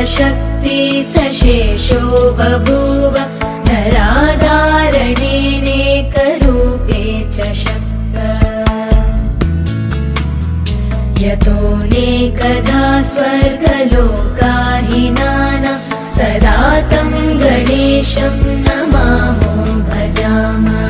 शक्ति सशेषो बभूव नराधारणेनेकरूपे च शक्त यतोऽनेकधा स्वर्गलोकाहिनानां सदा तं गणेशं नमामो भजामः।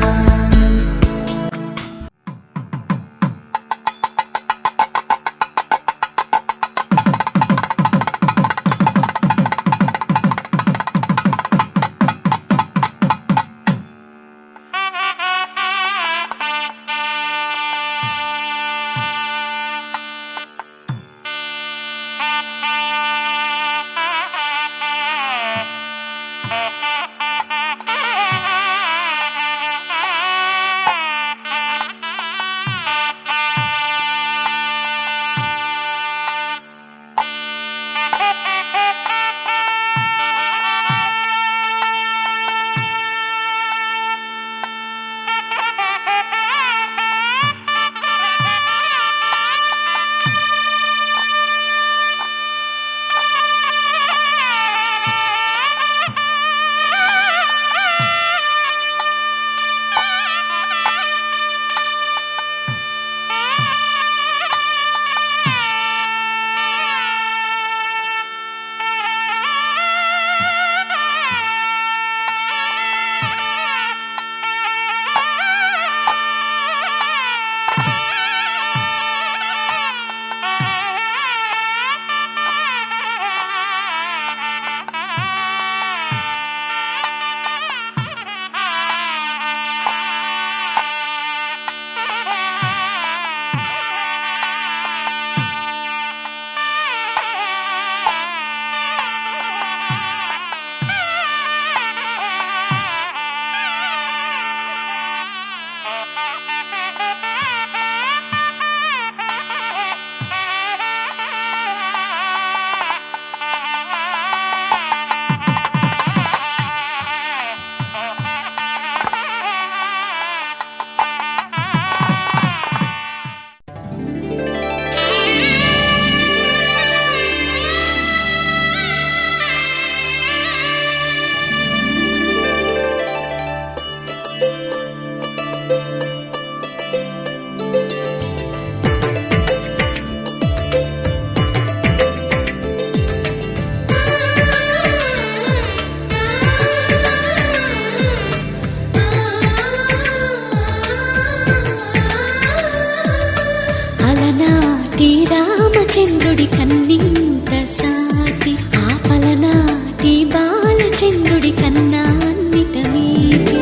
రామచంద్రుడి కన్నింత సాటి ఆపలనాటి బాలచంద్రుడి కన్నా అన్నిట మీటి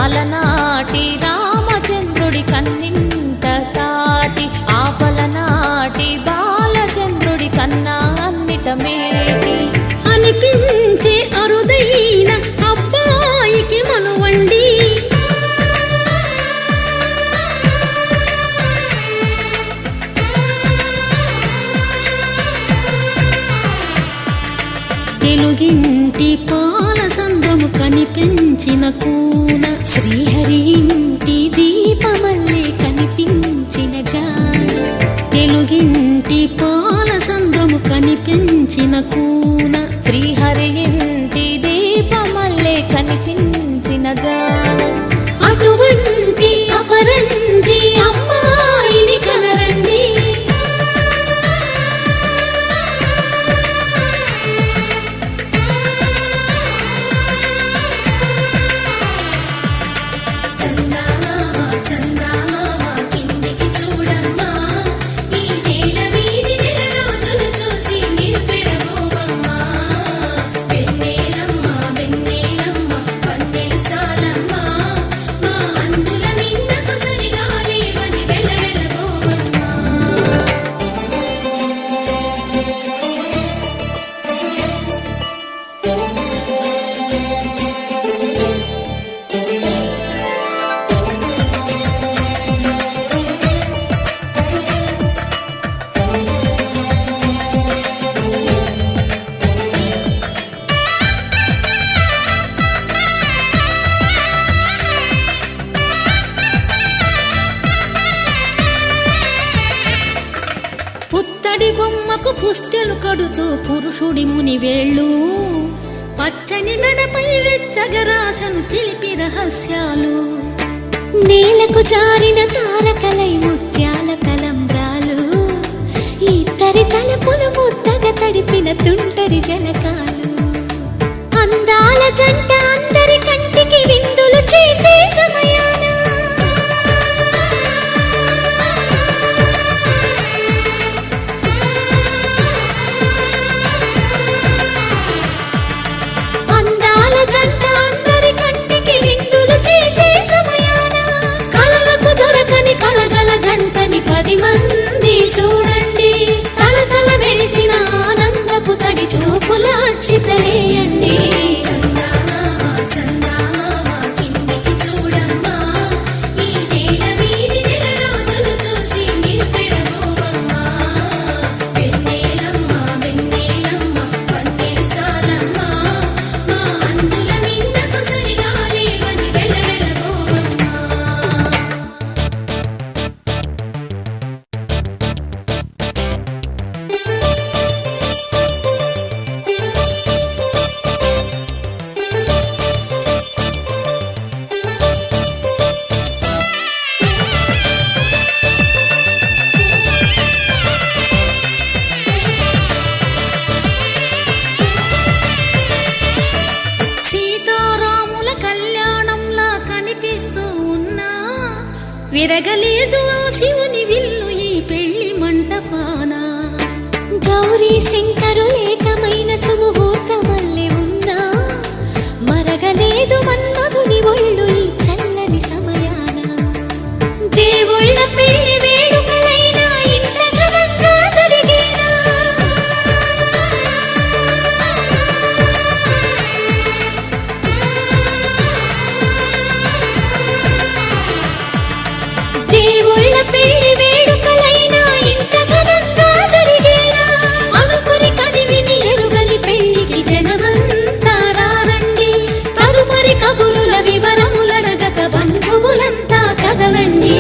అలనాటి రామచంద్రుడి కన్నింత సాటి ఆపలనాటి బాలచంద్రుడి కన్నా అన్నిట మేటి అనిపించే అరుదైన అబ్బాయికి మనువండి తెలుగింటి పాల సంద్రము కనిపించిన కూన శ్రీహరి ఇంటి దీపమల్లే కనిపించిన జాడ తెలుగింటి పాల సంద్రము కనిపించిన కూన శ్రీహరి ఇంటి దీపమల్లే కనిపించిన జాడ అటువంటి అపరంజి అమ్మాయిని కనరండి అందుల పుత్తడి బొమ్మకు పుస్తెలు కడుతూ పురుషుడి ముని వేళ్ళు పచ్చని మెడపై వెచ్చగరాసను చిలిపి రహస్యాలు నేలకు జారిన తారకలై ముత్యాల తలంబ్రాలు ఇద్దరి తలపులు ముద్దగా తడిపిన తుంటరి జలకాలు అందాల జంట అందరి కంటికి విందులు చేసే సమయాన అందాల జంట అందరి కంటికి విందులు చేసే సమయాన కలలకు దొరకని కలగల జంటని 10 మంది చూడండి తలతల మెరిసిన ఆనందపు తడి చూపుల అక్షితలేయండి విరగలేదు ఆ శివుని విల్లు ఈ పెళ్లి మంటపాన గౌరీ శంకరు ఏకమైన సుముహూర్తమల్లె ఉన్నా మరగలేదు మన్మధుని ఒళ్ళు ఈ చల్లని సమయాన దేవుళ్ళ పెళ్లి వేడుకలైనా ఇంత ఘనంగా జరిగేనా దేవుళ్ళ పెళ్లి వేడుకలైనా ఇంత ఘనంగా జరిగేనా అనుకుని కదివిని ఎరుగని పెళ్లికి జనమంతా రారండి తదుపరి కబురుల వివరములడగక బంధువులంతా కదలండి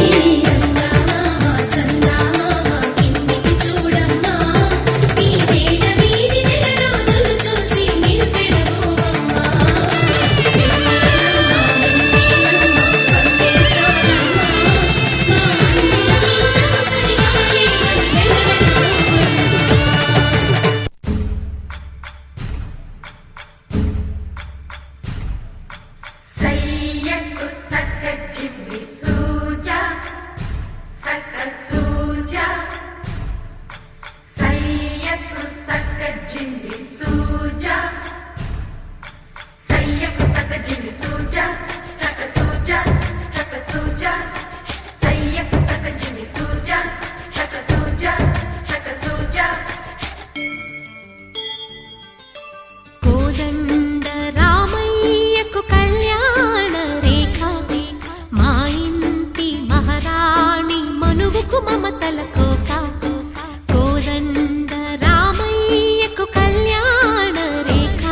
కోదండ రామయ్యకు కళ్యాణ రేఖ మా ఇంటి మహారాణి మనువుకు మమతల కోక కోదండ రామయ్యకు కళ్యాణ రేఖ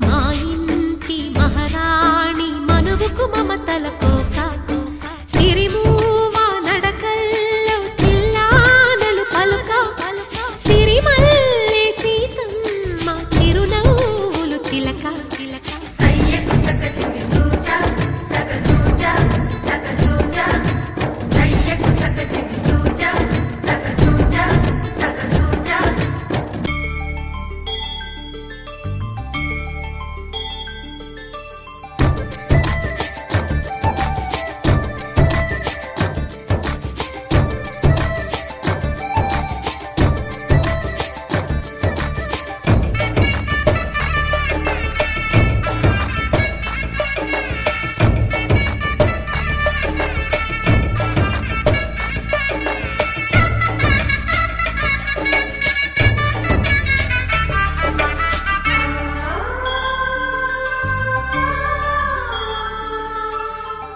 మా ఇంటి మహారాణి మనువుకు మమతల కోక సిరిమూవ నడకల్లో తిల్లానలు పలుక సిరిమల్లె సీతమ్మ చిరునవ్వులు చిలక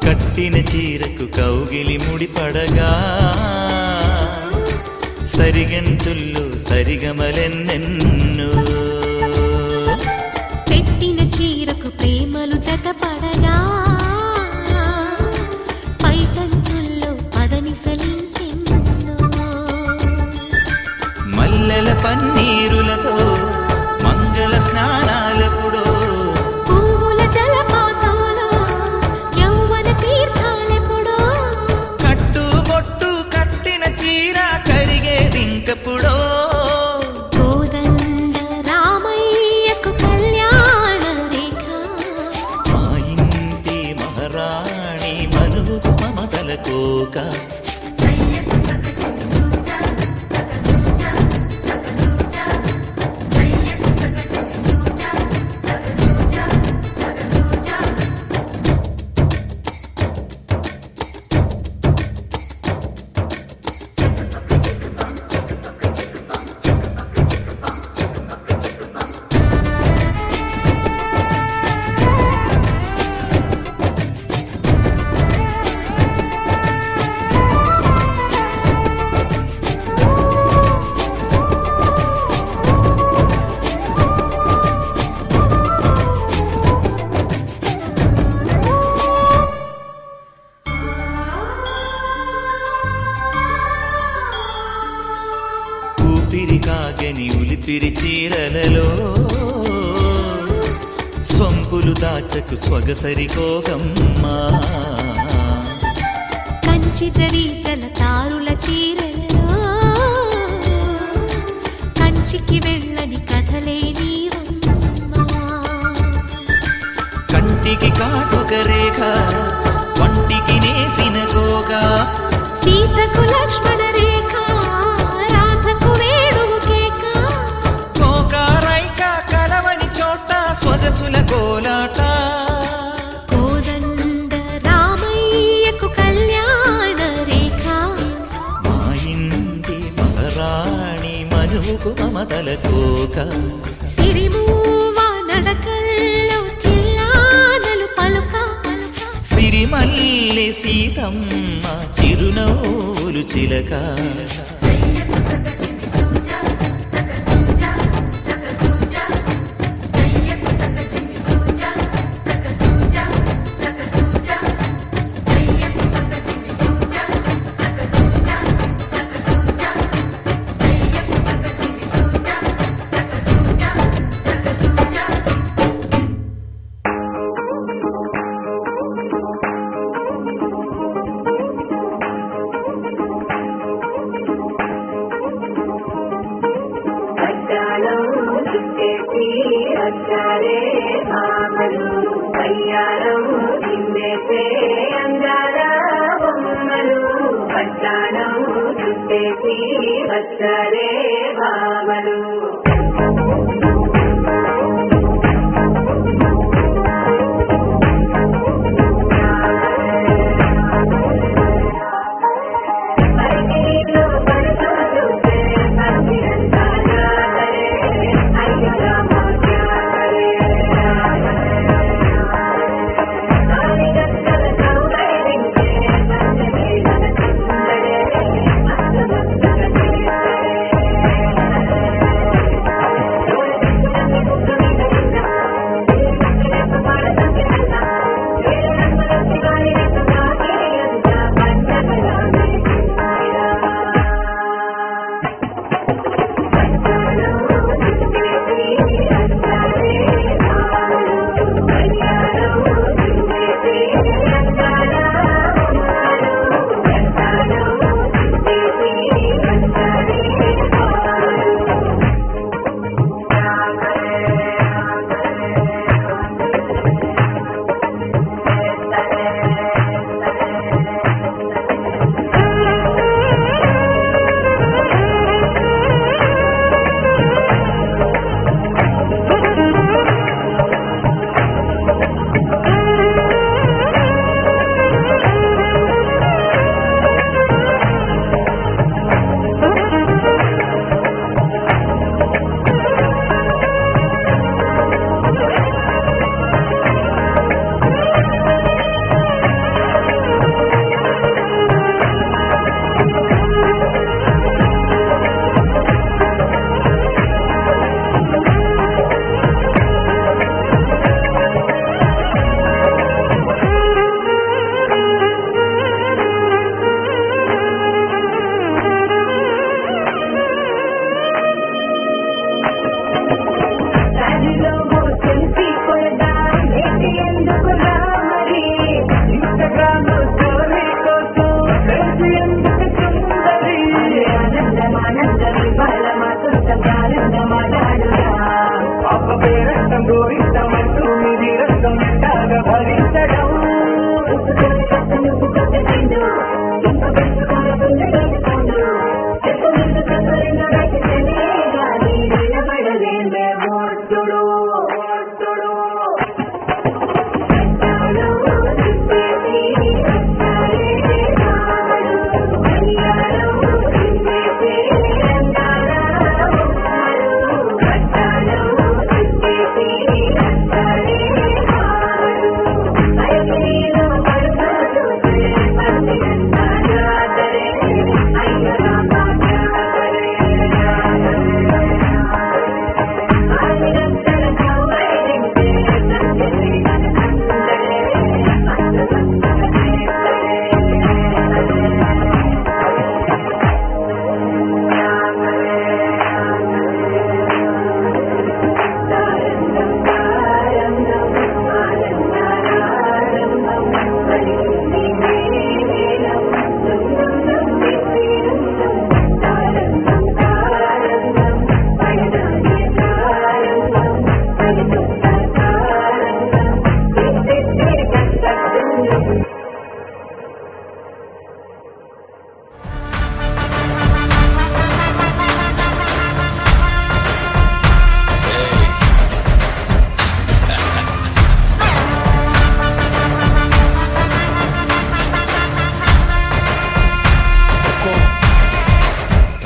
కట్టిన చీరకు కౌగిలి ముడిపడగా సరిగంతుల్లో సరిగమలెన్నెన్నో పెట్టిన చీరకు ప్రేమలు జతపడగా పైటంచుల్లో పదనిసలింకెన్నో పన్నీరులతో మంగళ స్నానాలెప్పుడో పువ్వుల జలపాతంలో యౌవన తీర్థాలెప్పుడో కట్టుబొట్టు కట్టిన చీర కరిగేదింకెప్పుడో కోదండ రామయ్యకు కళ్యాణ రేఖ మా ఇంటి మహారాణి మనువుకు మమతల కోక ఊపిరి కాగని ఉలిపిరి చీరలలో సొంపులు దాచకు స్వగసరి కోగమ్మా కంచి జరి జలతారుల చీరలలో కంచికి వెళ్ళని కథలే నీవమ్మా కంటికి కాటుక రేఖ వంటికి నేసిన కోగా సీతకు లక్ష్మణ రేఖ రాధకు వేణువు కేక కోకారైక కలవని చోట స్వగసుల కోలాట కోదండ రామయ్యకు కళ్యాణ రేఖ మా ఇంటి మహారాణి మనువుకు మమతల కోక సిరిమూవ నడకల్లో తిల్లానలు పలుక సిరిమల్లె సీతమ్మ చిరునవ్వులు చిలక వచ్చరే బావలు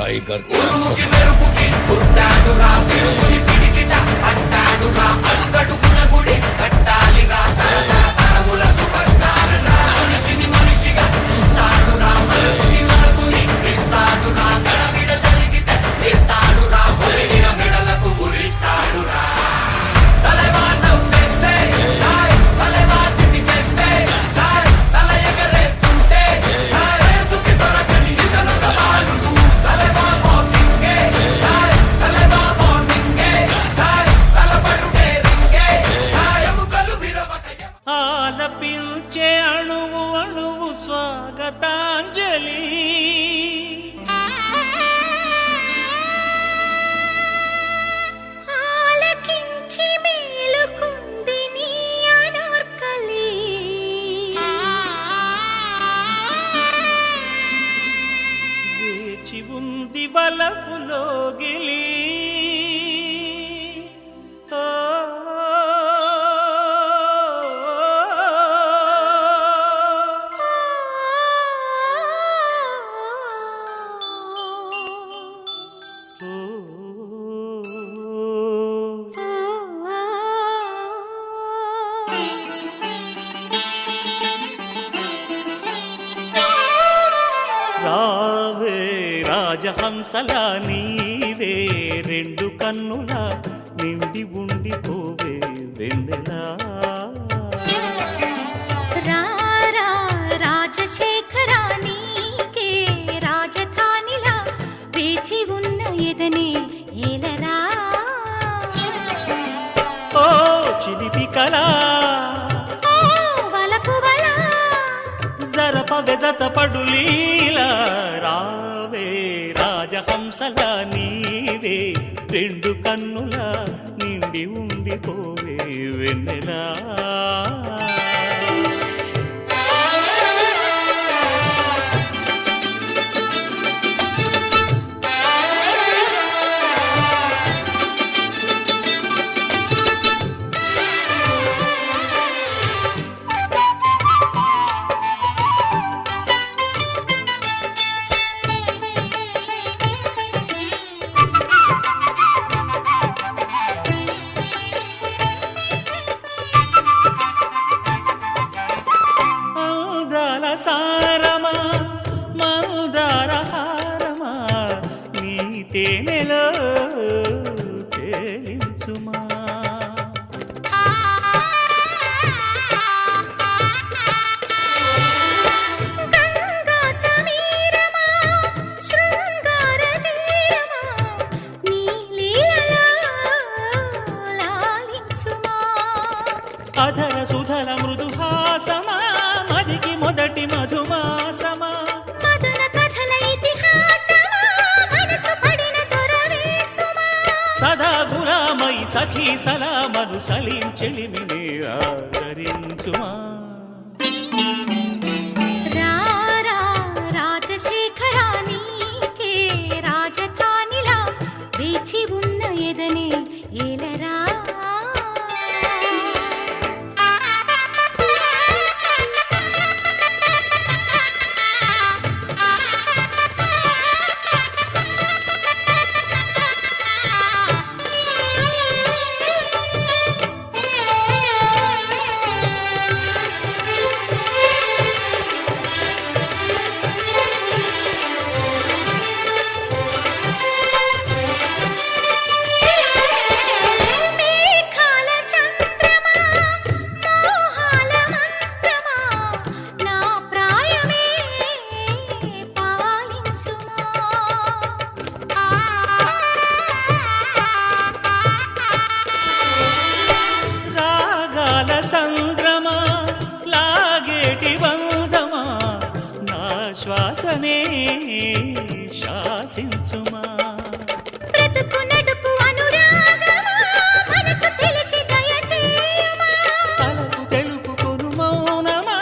టైగర్ ఆలపించే అణువు అణువు స్వాగతాంజలి ఆలకించి మేలుకుంది నీ అనార్కలి వేచి ఉంది వలపులో గిలి రావే రాజహంసలా నీవే రెండు కన్నుల నిండి ఉండిపోవే వెన్నెలా రారా రాజశేఖరా నీకే రాజధానిలా వేచి ఉన్న ఎదనే ఏలరా ఓ చిలిపి కళా ఓ వలపు వలా జరపవె జతపడు లీలా రావే రాజహంసలా నీవే రెండు కన్నుల నిండి ఉండిపోవే వెన్నెలా సారమా మందార హారమా నీ తేనెలో తేలించుమా గంగా సమీరమా శృంగార తీరమా నీ లీలలా లాలించుమా అధర సుధర మృదుహాసమా మదికి మొదటి మధుమాసమా మదన కథల ఇతిహాసమా మనసు పడిన దొరవేసుమా సదా గులామై సఖీ సలామను సలించెలిమిని ఆదరించుమా రారా రాజశేఖరా నీకే రాజధానిలా వేచి ఉన్న ఎదనే ఏలరా సంద్రమా లాగేటి బంధమా నా శ్వాసనే శాసించుమా బ్రతుకు నడుపు అనురాగమా మనసు తెలిసి దయచేయమా తలకు తెలుపుకొను మౌనమా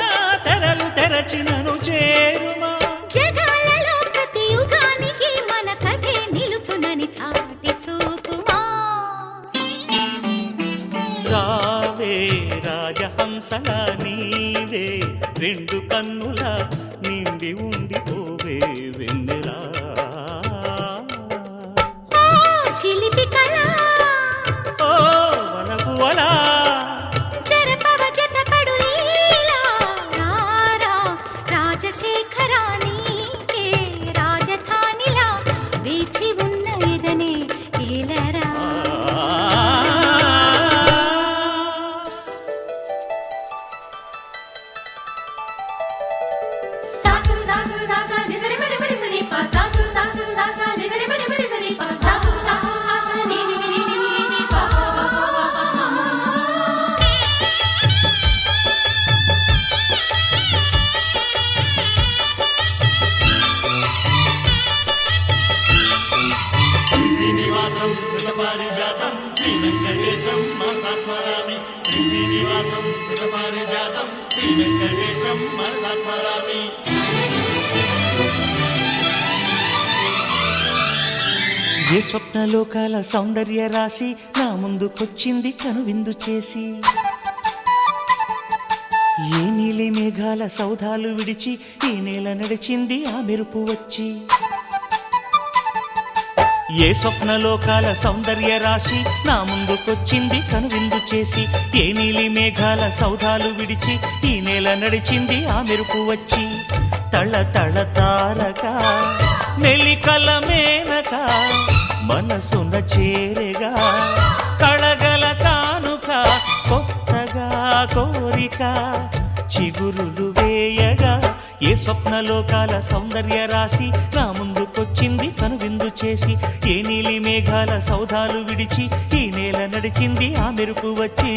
తెరలు తెరచినను చేరుమా జగాలలో ప్రతి యుగానికి మన కథే నిలుచునని చాటి చూపుమా రావే రాజహంసలా నీవే రెండు కన్నుల నిండి ఉండిపోవే వెన్నెలా సుతపారిజాతం శ్రీ వెంకటేశం మనసా స్మరామి శ్రీ శ్రీనివాసం సుతపారిజాతం శ్రీ వెంకటేశం మనసా స్మరామి. ఏ స్వప్నలోకాల సౌందర్య రాశి నా ముందుకొచ్చింది కనువిందు చేసి, ఏ నీలి మేఘాల సౌధాలు విడిచి ఈ నేల నడిచింది ఆ మెరుపు వచ్చి. ఏ స్వప్నలోకాల సౌందర్య రాశి నా ముందుకొచ్చింది కనువిందు చేసి, ఏ నీలి మేఘాల సౌధాలు విడిచి ఈ నేల నడిచింది ఆ మెరుపు వచ్చి. తళ తళ తారక మెలికల మేనక మనసున చేరగా కళగల కానుక కొత్తగా కోరిక చిగురులు వేయగా. ఏ స్వప్నలోకాల సౌందర్య రాశి నా ముందుకొచ్చింది కనువిందు చేసి, ఏ నీలి మేఘాల సౌధాలు విడిచి ఈ నేల నడిచింది ఆ మెరుపు వచ్చి.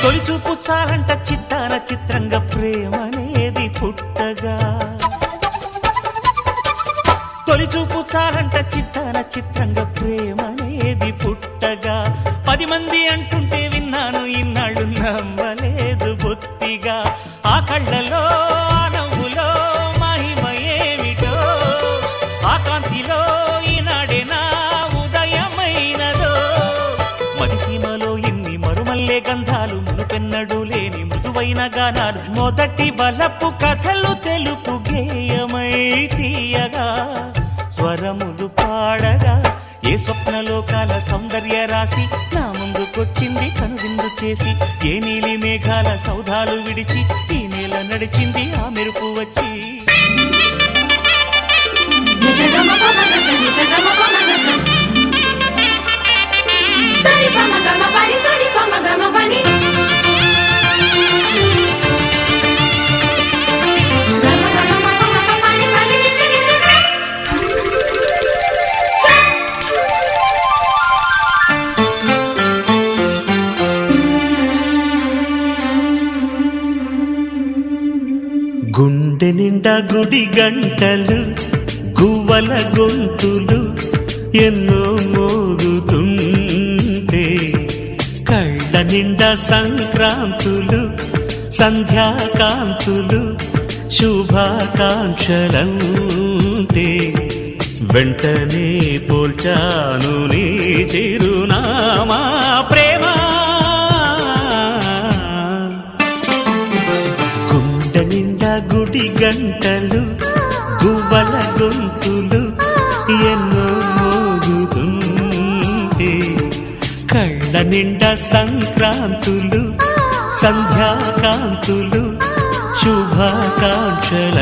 తొలి చూపు చాలంట చిత్తాన చిత్రంగా ప్రేమనేది పుట్టగా, తొలి చూపు చాలంట చిత్తాన చిత్రంగా ప్రేమనేది పుట్టగా. 10 మంది అంటుంటే విన్నాను ఇన్నాళ్ళు నమ్మలేదు బొత్తిగా. ఆ కళ్ళలో ఆ నవ్వులో మహిమ ఏమిటో, ఆ కాంతిలో ఈనాడే నా ఉదయమైనదో. మదిసీమలో ఇన్ని మరుమల్లే గంధాలు మునుపెన్నడు లేని మృదువైన గానాలు, మొదటి బలపు కథలు తెలుపు గేయమై తీయగా స్వరములు పాడగా. ఏ స్వప్నలోకాల సౌందర్య రాశి నా ముందుకొచ్చింది కనువిందు చేసి, ఏ నీలి మేఘాల సౌధాలు విడిచి ఈ నేల నడిచింది ఆ మెరుపు వచ్చి. గుండె నిండా గుడి గంటలు గువ్వల గొంతులు ఎన్నో మోగుతుంటే, కళ్ళ నిండా సంక్రాంతులు సంధ్యాకాంతులు శుభాకాంక్షలంటే, వెంటనే పోల్చాను నీ చిరునామా ప్రేమ. గుండె నిండా గుడి గంటలు గువ్వల గొంతులు ఎన్నో మోగుతుంటే, కళ్ళ నిండా సంక్రాంతులు సంధ్యాకాంతులు శుభాకాంక్షలంటే.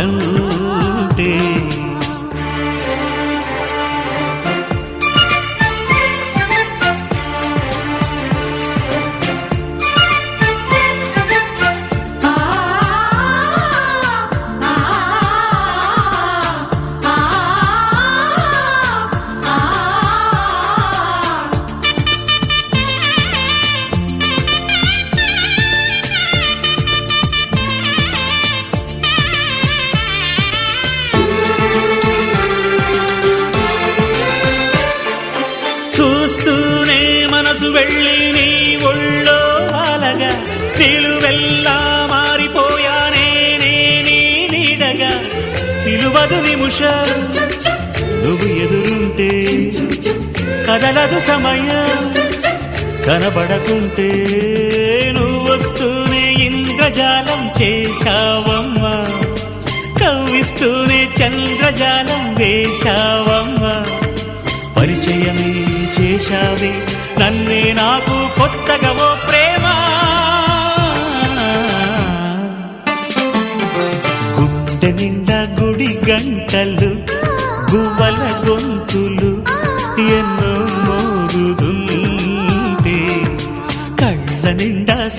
చూస్తూనే మనసు వెళ్ళి నీ ఒళ్ళో అలగా, నిలువెల్లా మారిపోయానే నీ నీడగా. నిలువదు నిమిషం నువ్వు ఎదురుంటే, కదలదు సమయం కనబడకుంటే. నువ్వు వస్తూనే ఇంద్రజాలం చేశావమ్మా, కవ్విస్తూనే చంద్రజాలం వేశావమ్మా. పరిచయమే చేశావే నన్నే నాకు కొత్తగా ఓ ప్రేమ. గుండె నిండా గుడి గంటలు గువ్వల గొంతులు ఎన్నో మోగుతుంటే,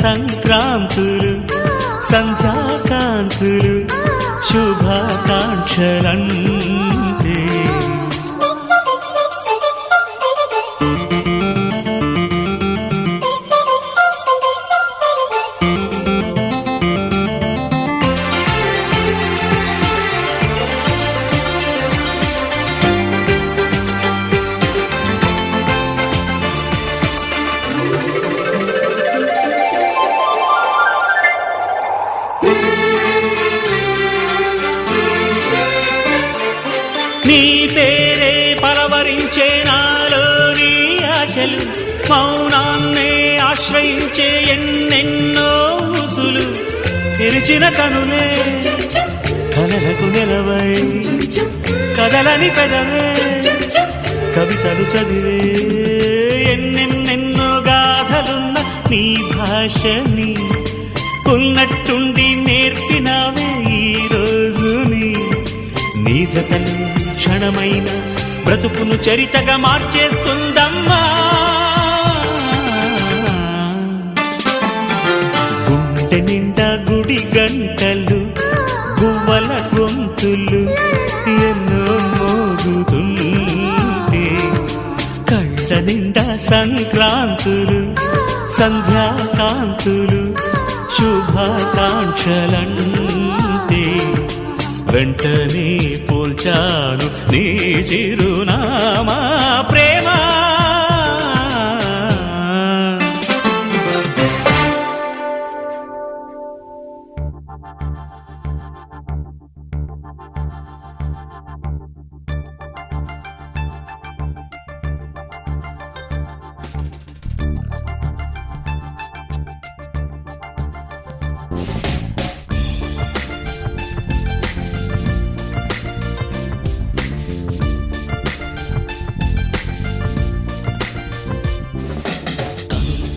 సంక్రాంతులు సంధ్యాకాంతులు శుభాకాంక్షలంతే నీ పేరే పలవరించే నాలోని ఆశలు మౌనాన్నే ఆశ్రయించే ఎన్నెన్నో ఊసులు తెరిచిన కనులే కలలకు నిలవై కదలని పెదవే కవితలు చదివే ఎన్నెన్నెన్నో గాథలున్న నీ భాషని ఉన్నట్టుండి నేర్పినావే ఈ రోజుని నీ జతలు క్షణమైన బ్రతుకును చరితగా మార్చేస్తుందమ్మా గుండె నిండా గుడి గంటలు గువ్వల గొంతులు ఎన్నో మోగుతుంటే కళ్ళ నిండా సంక్రాంతులు సంధ్యాకాంతులు శుభాకాంక్షలంతే వెంటనే పోల్చాను నీ చిరునామా ప్రేమ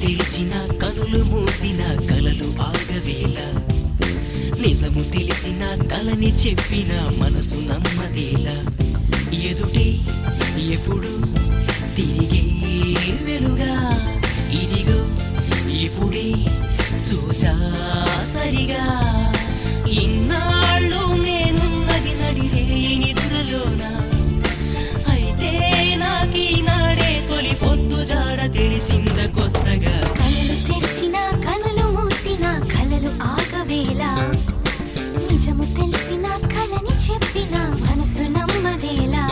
తెరిచిన కనులు మూసిన కలలు ఆగవేళ నిజము తెలిసిన కలని చెప్పిన మనసు నమ్మదేలా ఎదుటే ఎప్పుడు తిరిగే వెలుగా ఇదిగో ఇప్పుడే చూసా సరిగా ఇన్నాళ్ళు నేనున్నది నడిరే నిద్రలోనా అయితే నాకీనాడే తొలి పొద్దు జాడ తెలిసింద కొత్తగా కలలు తెరిచిన కనులు మూసిన కలలు ఆగవేలా నిజము తెలిసిన కలని చెప్పిన మనసు నమ్మదేలా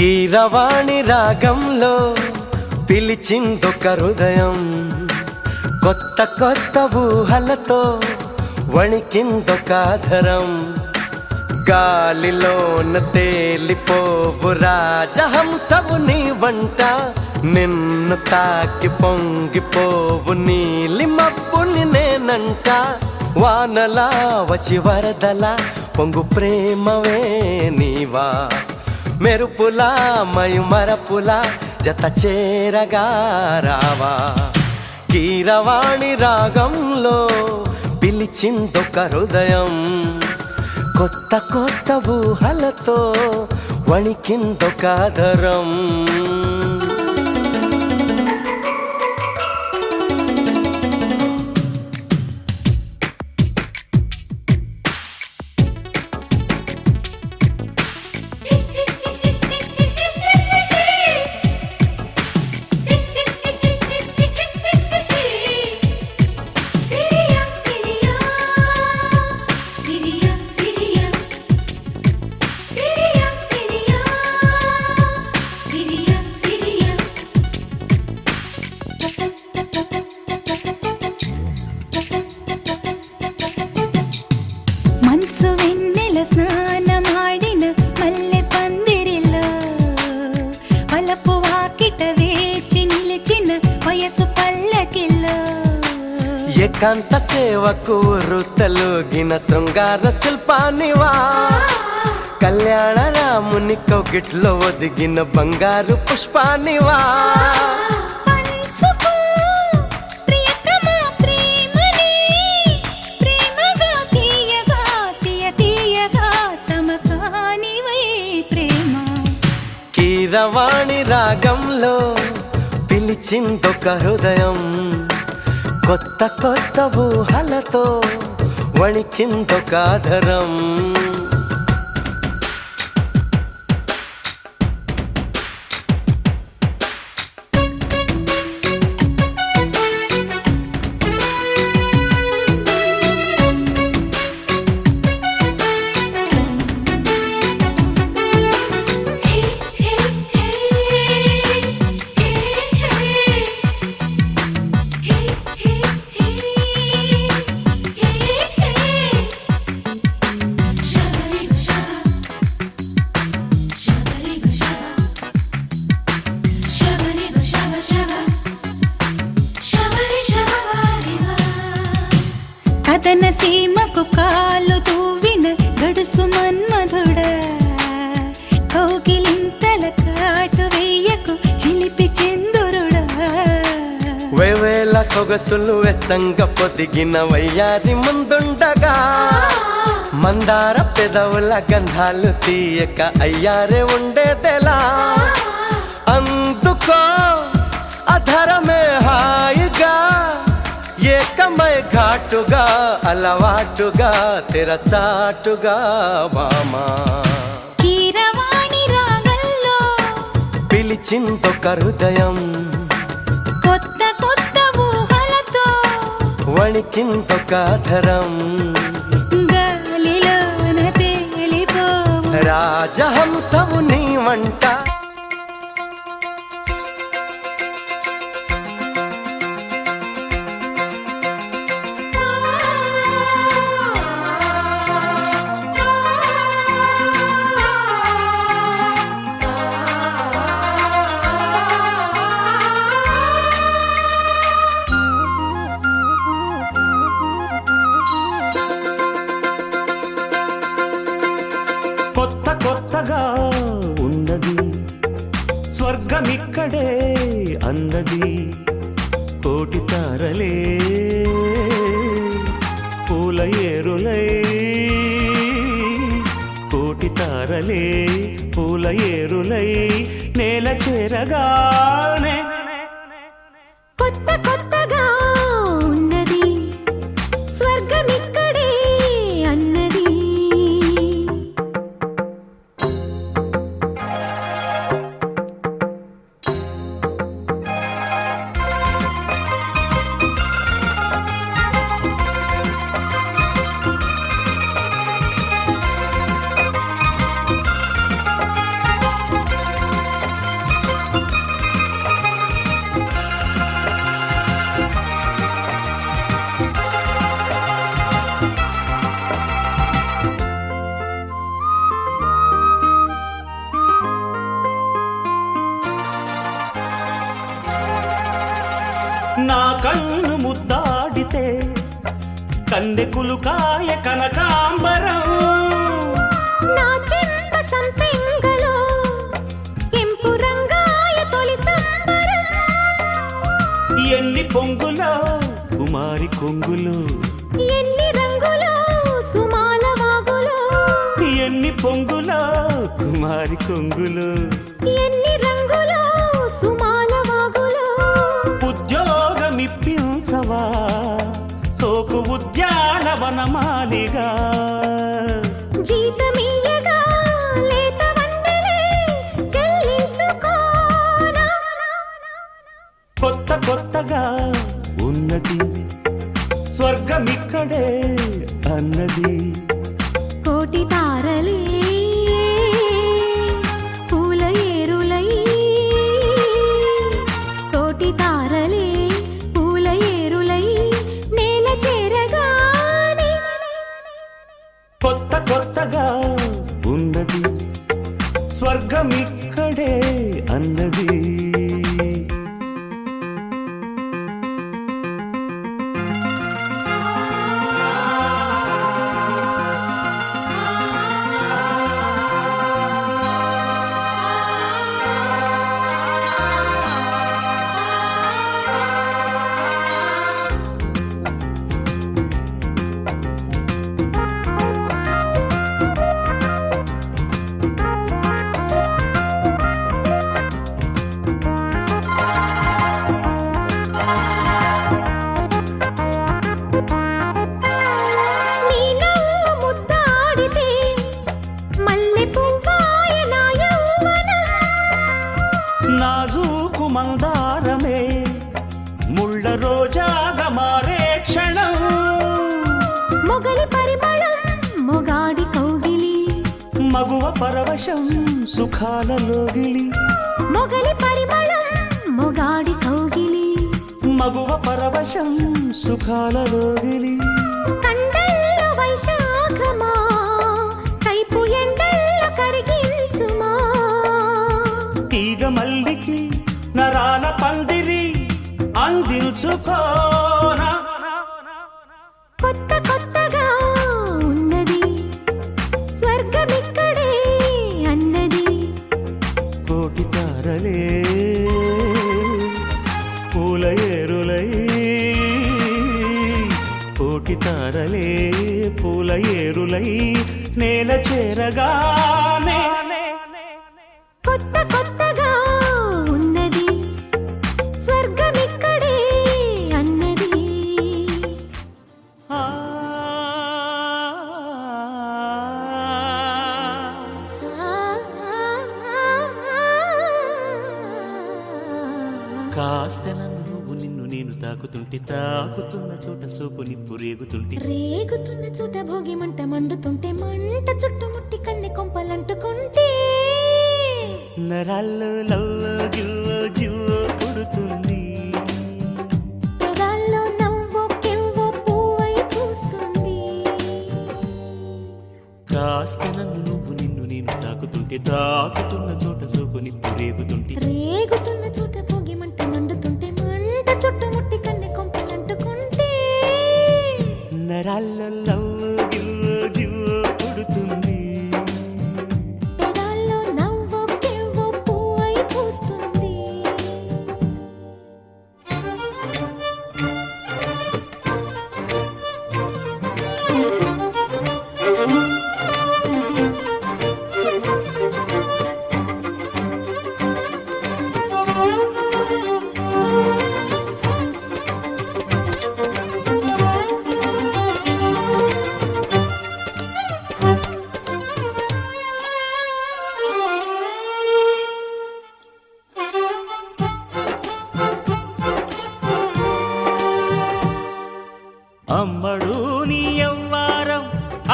కీరవాణి రాగంలో పిలిచిందొక హృదయం, కొత్త కొత్త ఊహలతో వణికిందొక ఆధరం. గాలిలోన తేలిపోవు రాజహంసవు నీ వంట, నిన్ను తాకి పొంగిపోవు నీలి మబ్బుని నేనంట. వానలా వచ్చి వరదలా పొంగు ప్రేమవే నీవా, మెరుపులా మయుమరపులా జత చేరగా రావా. కీరవాణి రాగంలో పిలిచిందొక హృదయం, కొత్త కొత్త ఊహలతో వణికిందొక ఆధరం. ఏకాంత సేవకు రుతలుగిన శృంగార శిల్పానివా, కళ్యాణ రాముని కౌగిట్లో ఒదిగిన బంగారు పుష్పానివా. కీరవాణి రాగంలో పిలిచిందొక హృదయం, కొత్త కొత్త ఊహలతో వణికిందొక ఆధరం. కథన సీమకు కాలు తూవిన గడుసు మన్మధుడా, కౌగిలింతల కాటు వెయ్యకు చిలిపి చందురుడా. వేవేల సొగసులు వెచ్చంగ పొదిగిన వయ్యారి ముందుండగా, మందార పెదవుల గంధాలు తీయక అయ్యారే ఉండేదెలా. అందుకో అధరమే హాయిగా, ఏకమై ఘాటుగా అలవాటుగా తెరచాటుగా బామా. కీరవాణి రాగంలో పిలిచిందొక హృదయం, కొత్త కొత్త ఊహలతో వణికిందొక ఆధరం. గాలిలోన తేలిపోవు రాజహంసవు నీ వంట. కొత్త కొత్తగా ఉన్నది స్వర్గమిక్కడే అన్నది, కోటి తారలే పూల ఏరులై, కోటి తారలే పూల ఏరులై నేల చేరగానే కొత్త కొత్తగా ఉన్నది స్వర్గమిక్కడే అన్నది. నా కన్ను ముద్దాడితే కన్నెకులు కాయ కనకాంబరం. నా చెంప సంపెంగలో కెంపు రంగాయ తొలి సంబరం. ఎన్ని పొంగులో కుమారి కొంగులు, ఎన్ని రంగులో సుమాల వాగులో, ఎన్ని పొంగులో కుమారి కొంగులు, ఎన్ని రంగులో సుమాల వాగులో. ఉద్యోగమిప్పించవా సోకు ఉద్యానవనమాలిగా. జీతమియ్యగా లేత వందలే చెల్లించుకోనా. కొత్త కొత్తగా ఉన్నది స్వర్గమిక్కడే అన్నది. కోటి తారలే పూల ఏరులై, కోటి తారలే పూల ఏరులై నేల చేరగానే. కొత్త కొత్తగా ఉన్నది స్వర్గమిక్కడే అన్నది. నీ నవ్వు ముద్దాడితే మల్లె పువ్వాయ నా యౌవనం. నాజూకు మందారమే ముళ్ళ రోజాగా మారే క్షణం. మొగలి పరిమళం మొగాడి కౌగిలి, మగువ పరవశం సుఖాలలోగిలి. మొగలి పరిమళం మొగాడి కౌగిలి. మగువ పరవశం సుఖాలలోగిలి. కండల్లో వైశాఖమా కైపు ఎండల్లో కరిగించుమా. తీగ మల్లికి నరాల పందిరి అందించుకోనా. కొత్త కొత్తగా ఉన్నది స్వర్గమిక్కడే అన్నది. కోటి తారలే పూల ఏరులై, కోటి తారలే పూల ఏరులై నేల చేరగానే. కొత్త కొత్తగా ఉన్నది స్వర్గమిక్కడే అన్నది. ఆ కాస్త నన్ను నువ్వు నిన్ను నేను తాకుతుంటే తాకుతున్న చోట సోపు నిప్పు రేగుతుంటే. రేగుతున్న చోట భోగి మంట మండుతుంటే మంట చుట్టుముట్టి కన్నె కొంపలంటుకుంటే. నరాల్లో లవ్వో గివ్వో జివ్వో పుడుతుంది. పెదాల్లో నవ్వో కెవ్వో పువ్వై పూస్తుంది. కాస్త నన్ను నువ్వు నిన్ను నేను తాకుతుంటే తాకుతున్న చోట సోపు నిప్పు రేగుతుంటే. రేగుతున్న చోట భోగి మంట మండుతుంటే మంట చుట్టుముట్టి కన్నె కొంపలంటుకుంటే. నరాల్లో లవ్వో గివ్వో జివ్వో పుడుతుంది. పెదాల్లో నవ్వో కెవ్వో పువ్వై పూస్తుంది.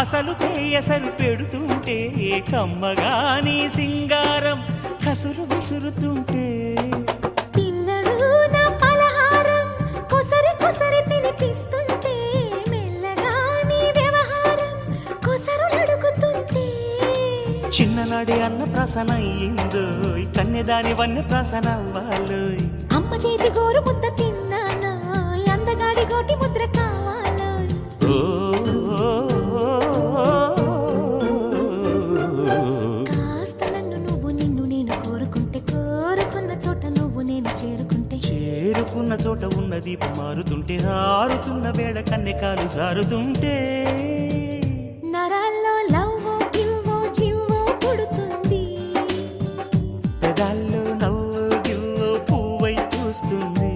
అసలు ఎసరు పెడుతుంటే కమ్మగాని సింగారం కసురు విసురుతుంటే పిల్లడు నా పలహారం కొసరి కొసరి తినిపిస్తుంటే మెల్లగా నీ వ్యవహారం కొసరు అడుగుతుంటే చిన్ననాడి అన్న ప్రసన అయ్యిందో కన్నెదాని వన్న ప్రసన అవ్వాలో అమ్మ చేతి గోరు ముద్ద తిన్నాను అందగాడి గోటి ముద్ర కావాలో కాస్త నన్ను నువ్వు నిన్ను నేను కోరుకుంటే కోరుకున్న చోట నువ్వు నేను చేరుకుంటే చేరుకున్న చోట ఉన్న దీపం మారుతుంటే ఆరుతున్న వేళ కన్నెకాలు జారుతుంటే నరాల్లో లవ్వో గివ్వో జివ్వో పుడుతుంది పెదాల్లో నవ్వు గివ్వు పువ్వై పూస్తుంది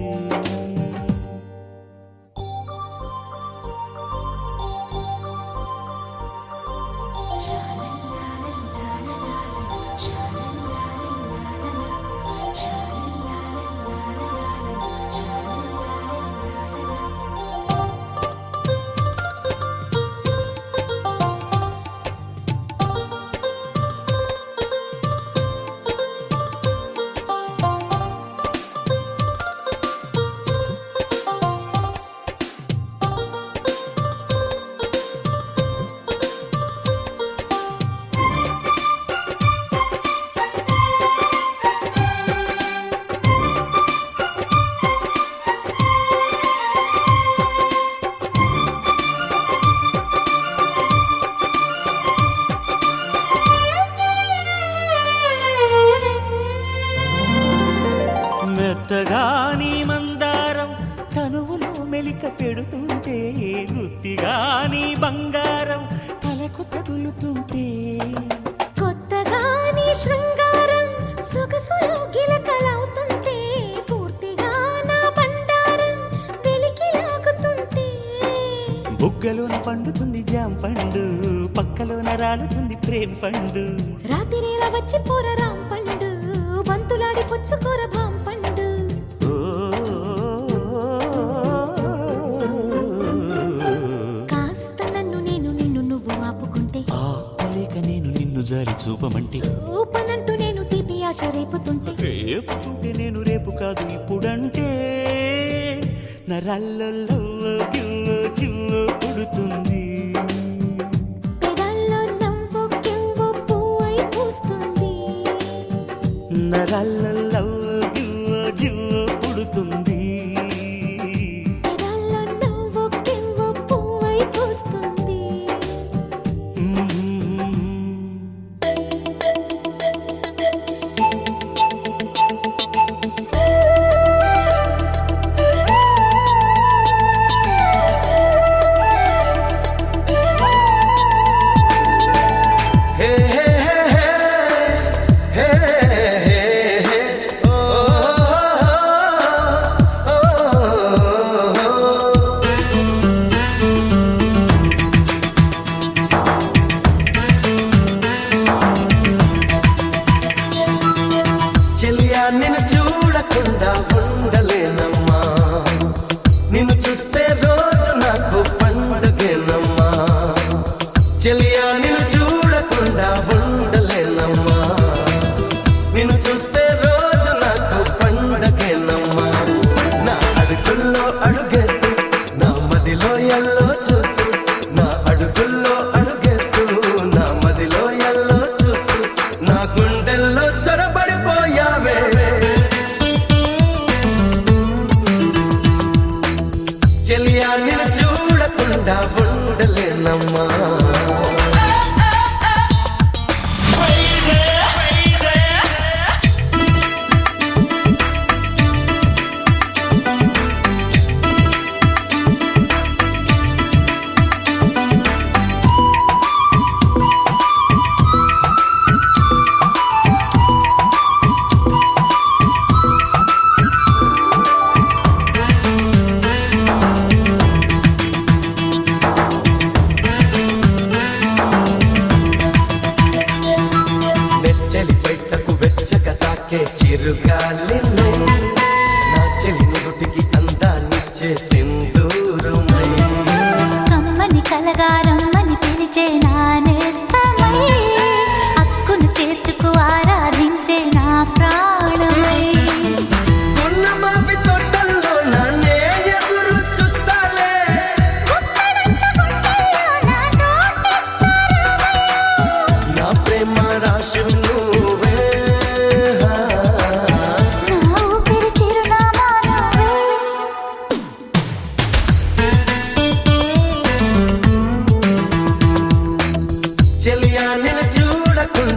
మెత్తగాని మందారం తనువులో మెలిక పెడుతుంటే గుత్తిగాని బంగారం తలకు తగులుతుంటే కొత్తగా నీ శృంగారం సొగసులో గిలకలవుతుంటే పూర్తిగా నా బండారం వెలికి లాగుతుంటే బుగ్గలోన పండుతుంది జాం పండు పక్కలోన రాలుతుంది ప్రేమ పండు రాత్రిలా వచ్చి పోరరాం పండు బంతులాడి పుచ్చుకోర భాం పండు కాస్త నన్ను నేను నిన్ను నువ్వు ఆపుకుంటే ఆపలేక నేను నిన్ను జారి చూపమంటే చూపనంటూ నేను తీపి ఆశ రేపుతుంటే రేపుతుంటే నేను రేపు కాదు ఇప్పుడంటే నరాల్లో గివ్వు జివ్వు పుడుతుంది పెదాల్లో నవ్వు కివ్వు పువ్వై పూస్తుంది నరాల్లో గివ్వు జివ్వు పుడుతుంది పెదాల్లో నవ్వు కివ్వు పువ్వై పూస్తుంది హే హే హే హే హే హే ఓ ఓ చెలియా నిన్ను చూడకుండా ఉండలేనమ్మా నిన్ను చూస్తే రోజు నాకు పండుగేనమ్మా చెలియా నిన్ను చూడకుండా ఉండలేనమ్మా నిన్ను చూస్తే రోజు నాకు పండుగేనమ్మా నా అడుగుల్లో అడుగేస్తూ నా మదిలో ఎల్లో చూస్తూ నా అడుగుల్లో అడుగేస్తూ నా మదిలో ఎల్లో చూస్తూ నా గుండెల్లో చొరబడిపోయావే చెలియా నిన్ను చూడకుండా ఉండలేనమ్మా నెచ్చలి బయటకు వెచ్చక తాకే చిరుగాలిలో నా చెలి నుదుటికి అందాన్నిచ్చే సింధూరమై కమ్మని కలగా రమ్మని పిలిచే నా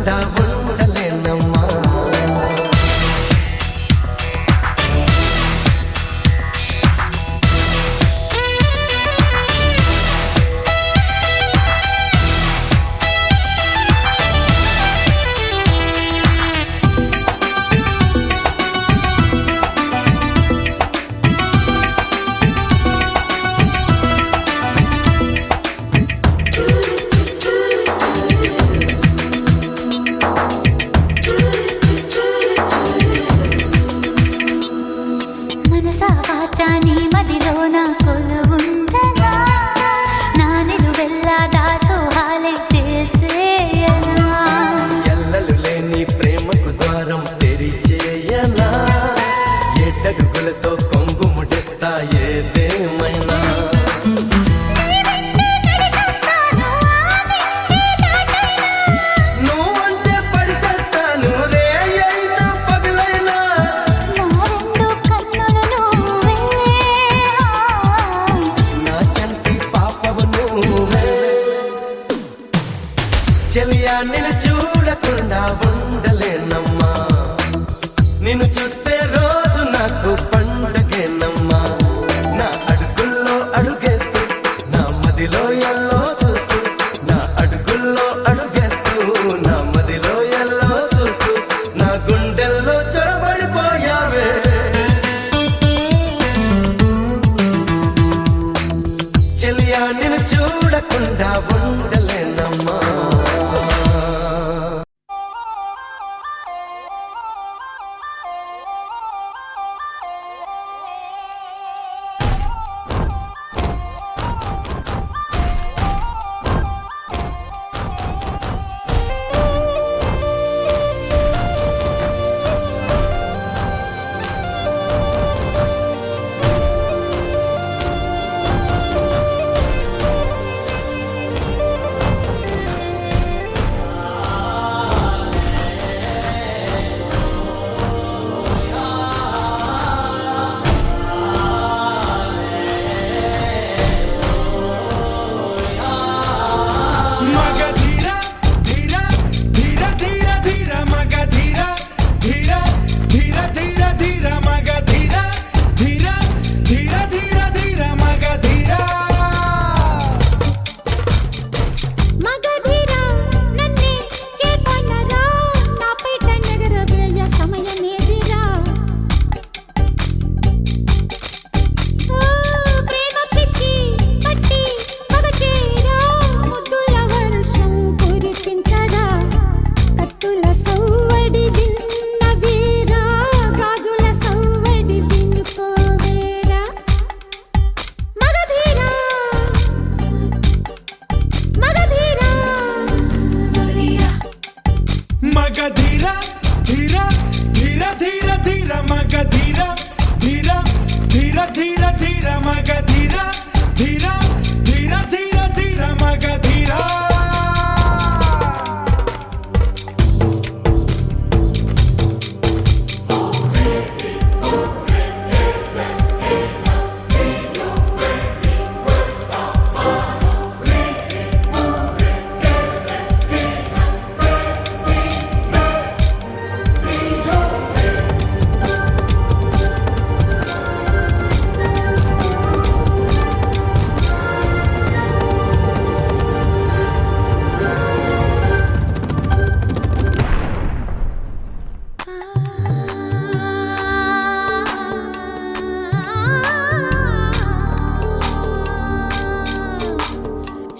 చూడకుండా ఉండలేనమ్మా. మనసా వాచా నీ మదిలోన కొలువుండగా నా నిలువెల్లా దాసోహాలే చేసేయనా. ఎల్లలు లేని ప్రేమకు ద్వారం తెరిచేయనా, ఎడ్డడుగులతో కొంగు ముడిస్తా ఏదేమైనా. నువ్వంటే పడి చేస్తాను రే అయినా పగలైనా. నా చంటి పాపవు నువ్వే. చెలియా నిన్ను చూడకుండా ఉండలేనమ్మా, నిన్ను చూస్తే రోజు నాకు పండగేనమ్మా. నా అడుగుల్లో అడుగేస్తూ నా మదిలో ఎల్లో చూస్తూ, నా అడుగుల్లో అడుగేస్తూ నా మదిలో ఎల్లో చూస్తూ, నా గుండెల్లో చొరబడిపోయావే. చెలియా నిన్ను చూడకుండా ఉండలేనమ్మా.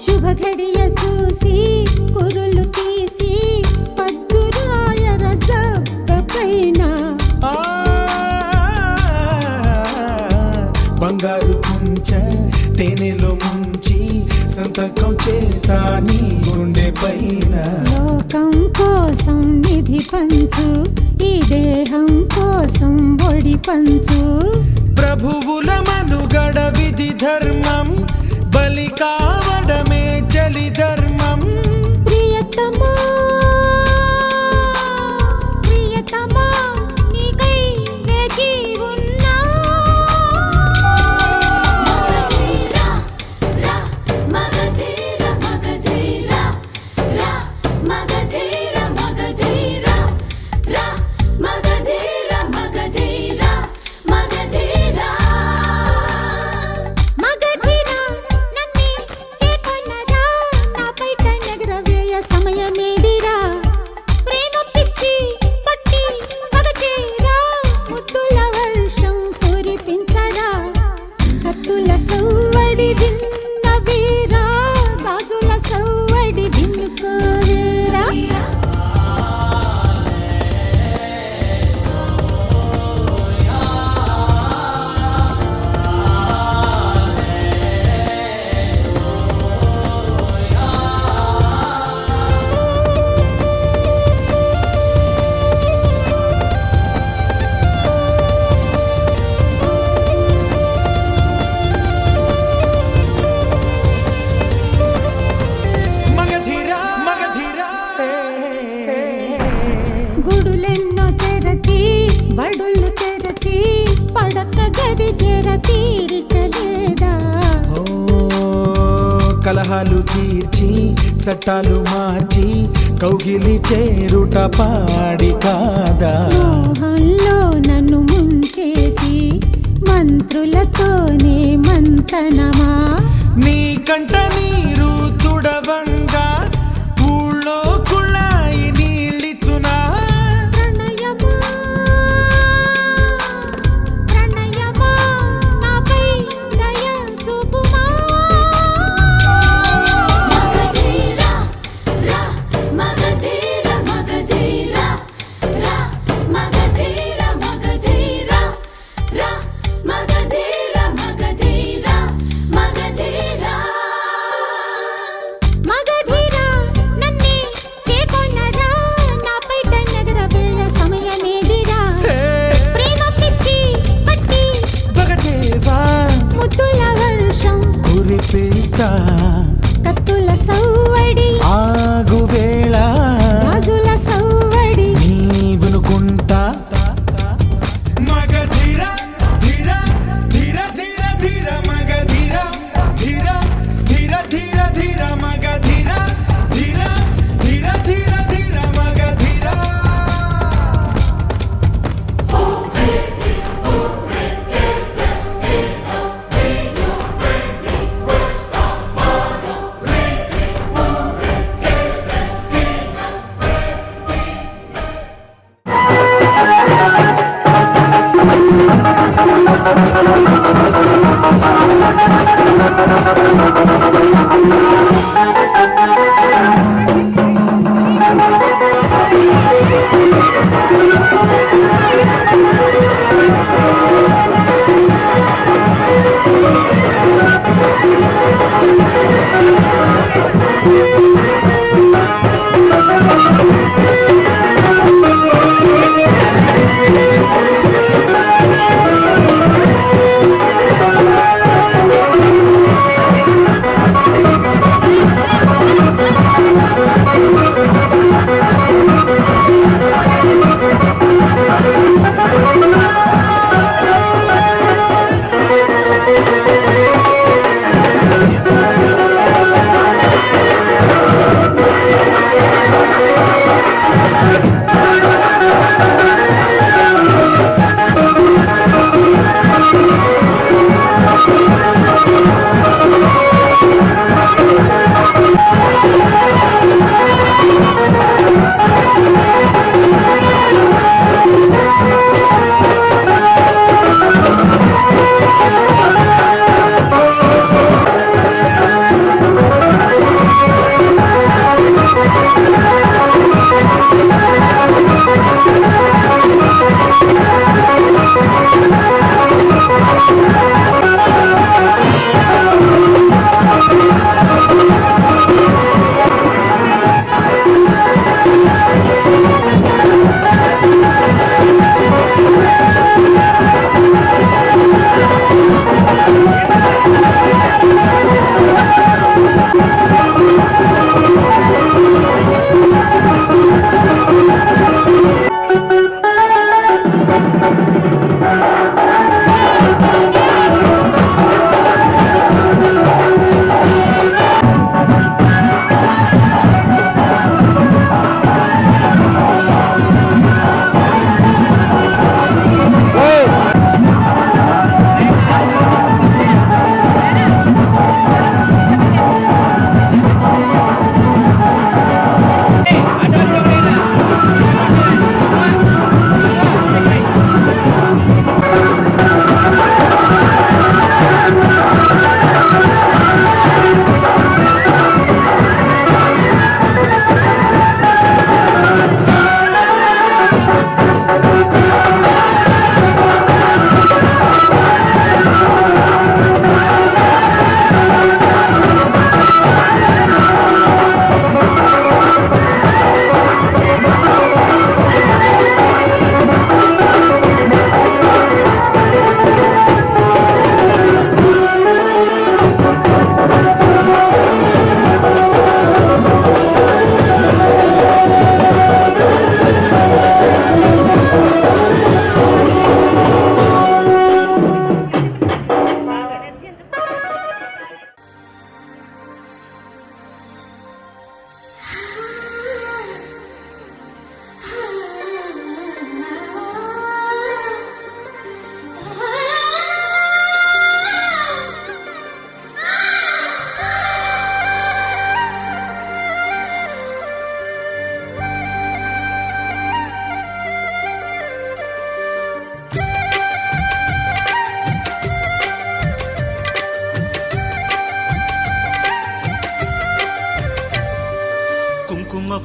శుభఘడియ చూసి కురులు తీసి పద్దురాయర జబ్బ పైన బంగారు కుంచ తేనెలో ముంచి సంతకం చేస్తా నీ గుండె పైన. లోకం కోసం నిధి పంచు, ఈ దేహం కోసం ఒడి పంచు. ప్రభువుల మనుగడ విధి ధర్మం, బలి కావడమే చలి ధర్మం. ప్రియతమా ప్రియతమా నీకై వేచి ఉన్నా. మగధీర మగధీర కలహాలు తీర్చి చట్టాలు మార్చి కౌగిలి చేరుట పాడి కాదా మోహంలో నన్ను ముంచేసి మంత్రులతోనే మంతనమా నీ కంట నీరు తుడవంగా ఊళ్ళో కుళాయి నీళ్ళిచ్చునా ప్రణయమా ప్రణయమా నాపై దయ చూపుమా మగధీరా రా మగధీరా మగధీరా రా మగధీరా మగధీరా రా మగధీరా మగధీరా మగధీరా మగధీరా నన్నే చేకొన్నరా నాపై నగర వేళ సమయమేదిరా ప్రేమ పిచ్చి పట్టి పగచేవా ముద్దుల వర్షం కురిపిస్తా కత్తుల సవ్వడి ఆగు వేళ రాజుల సవ్వడి నీవునుకుంటా మగధీర ధీర ధీర ధీర ధీర మగధీర ధీర ధీర ధీర ధీర మగధీర ధీర ధీర ధీర ధీర మగధీర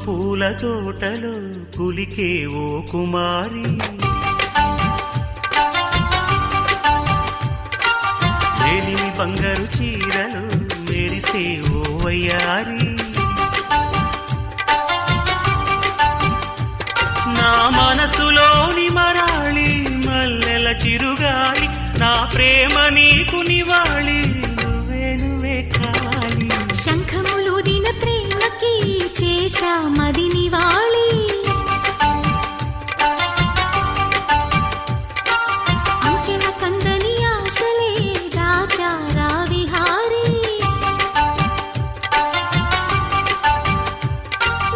పూల తోటలో పులికే ఓ కుమారి లేనివి బంగారు చీరలు మెరిసే ఓ వయ్యారి నా మనసులోని మరాళి మల్లెల చిరుగాలి నా ప్రేమ నీకు నివాళి నువ్వే నువ్వే కావాలి శంఖములుదిన ప్రేమకి చేశా మది నివాళి అంకెల కందని ఆశలే రాజారా విహారీ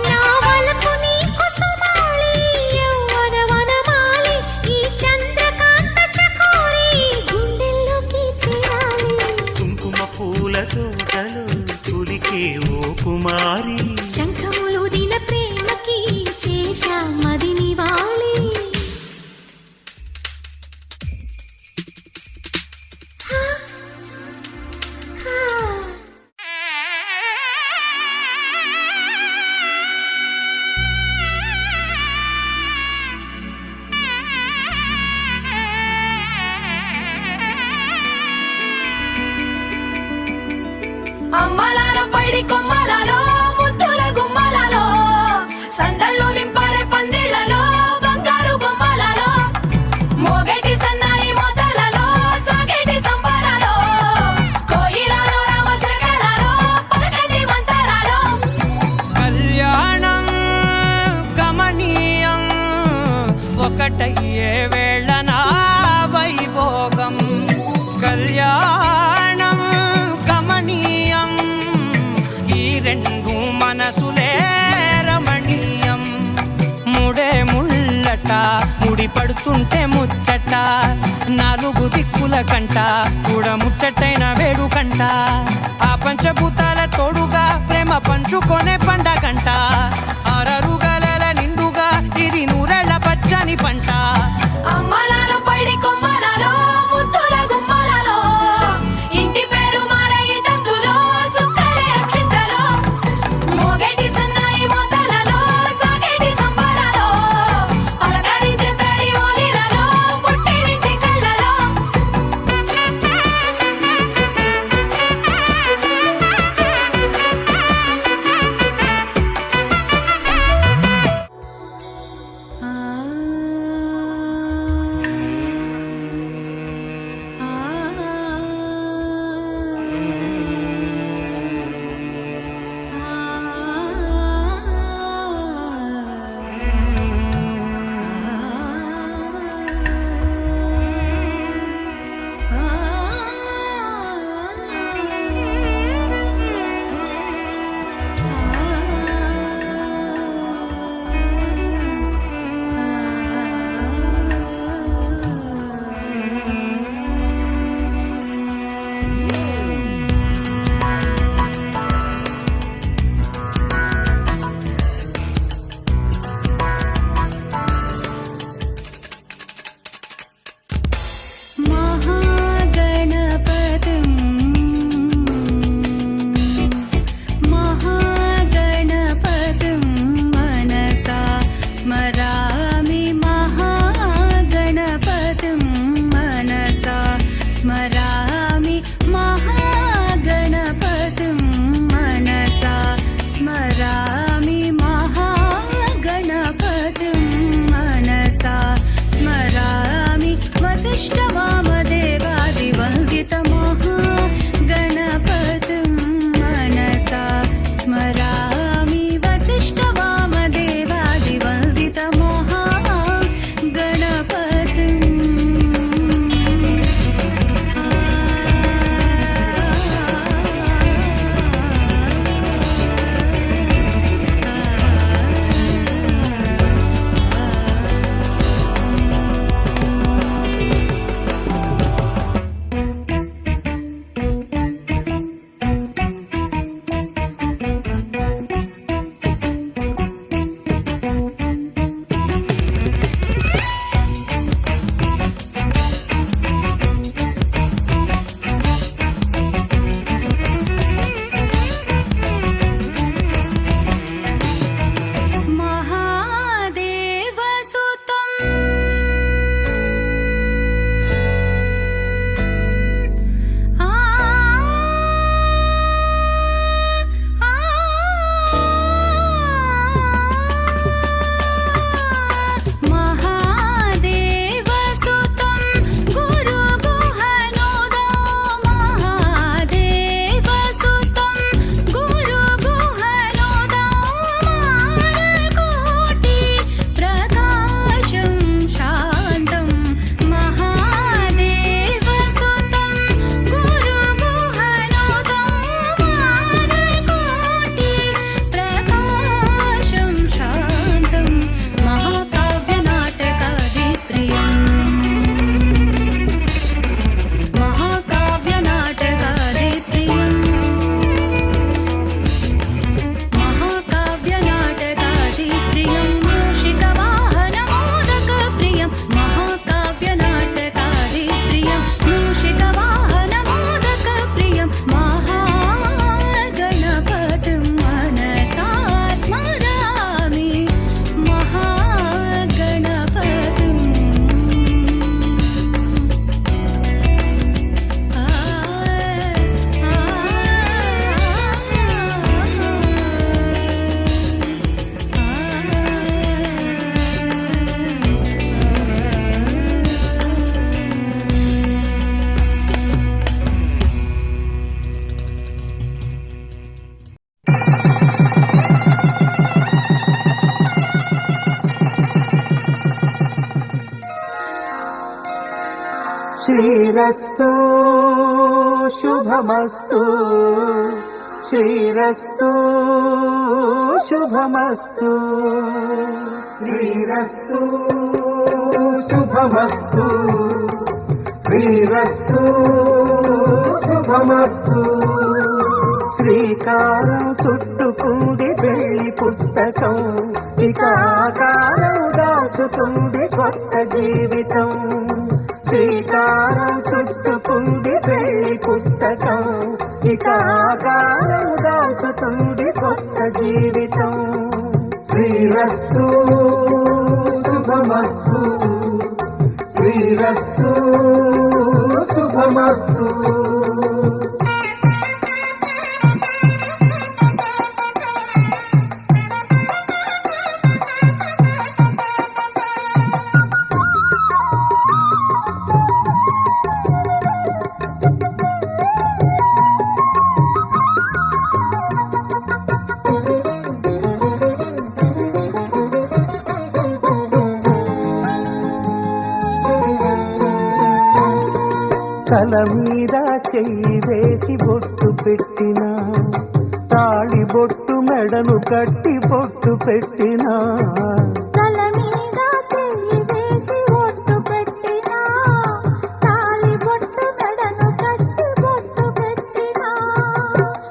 నా వలపు నీకు సుమాలి యవ్వన వనమాలి ఈ చంద్రకాంత చకోరి గుండెల్లోకి చేరాలి కుంకుమ పూల తోటలో పులికే ఓ కుమారి శంఖములుదిన ప్రేమకి చేశా మది నివాళి అమ్మలాలో పైడి కొమ్మలలో ముద్దుల గుమ్మలలో సందళ్ళు నింపారే పందిళ్లలో బంగారు బొమ్మలలో మోగేటి సన్నాయి మోతలలో సాగేటి సంబరాలో కోయిలలో రామశకలలో పలకటి మంతరాలో కళ్యాణం గమనీయం ఒకటయ్యే వేళ నా వైభోగం కళ్యాణం గమనీయం ఈ రెండు మనసులే రమణీయం ముడే ముళ్ళట ముడి పడుతుంటే ముచ్చట నాలుగు దిక్కుల కంట చూడ ముచ్చటైన వేడుకంట ఆ పంచభూతాల తోడుగా ప్రేమ పంచుకొనే పండగంట అరరుగల నిండుగా ఇది నూరెళ్ళ పచ్చని పంట అమ్మలాలో పైడి కొమ్మలలో ముద్దుల గుమ్మలలో ఇంటి పేరు మారయి తందులో చుక్కలే అక్షింతలో మోగేటి సన్నాయి మోతలలో సాగేటి సంబరాలో అలకరించే తడి ఓలిలలో పుట్టినింటి కళ్ళలో శ్రీరస్తు శుభమస్తు శ్రీరస్తు శుభమస్తు శ్రీరస్తు శుభమస్తు శ్రీరస్తు శుభమస్తు శ్రీకారం చుట్టుకుంది పెళ్లి పుస్తకం ఇక ఆకారం దాచుతుంది కొత్త జీవితం శ్రీకారం చుట్టుకుంది పెళ్లి పుస్తకం ఇక ఆకారం దాచుతుంది కొత్త జీవితం శ్రీరస్తు శుభమస్తు శ్రీరస్తు శుభమస్తు తల మీద చెయ్యి వేసి బొట్టు పెట్టినా తాళి బొట్టు మెడను కట్టి బొట్టు పెట్టినా తల మీద చెయ్యి వేసి బొట్టు పెట్టినా తాళి బొట్టు మెడను కట్టి బొట్టు పెట్టినా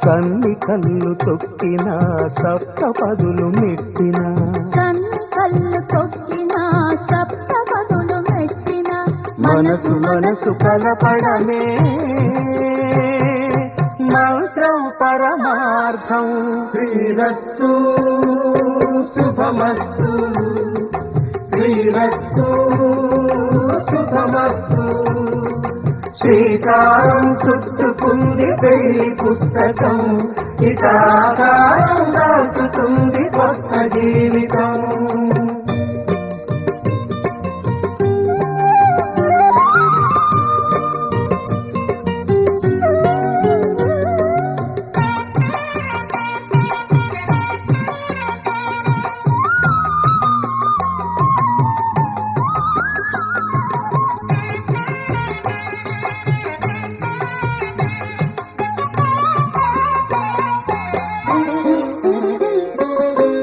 సన్ని కళ్ళు తొక్కినా సప్త పదులు మెట్టినా సన్ని కళ్ళు తొక్కినా సప్త పదులు మెట్టినా మనసు మనసు కలపడమే మంత్రం పరమార్థం శ్రీరస్తు శుభమస్తు శ్రీరస్తు శుభమస్తు శ్రీకారం చుట్టుకుంది పెళ్లి పుస్తకం ఇక ఆకారం దాచుతుంది కొత్త జీవితం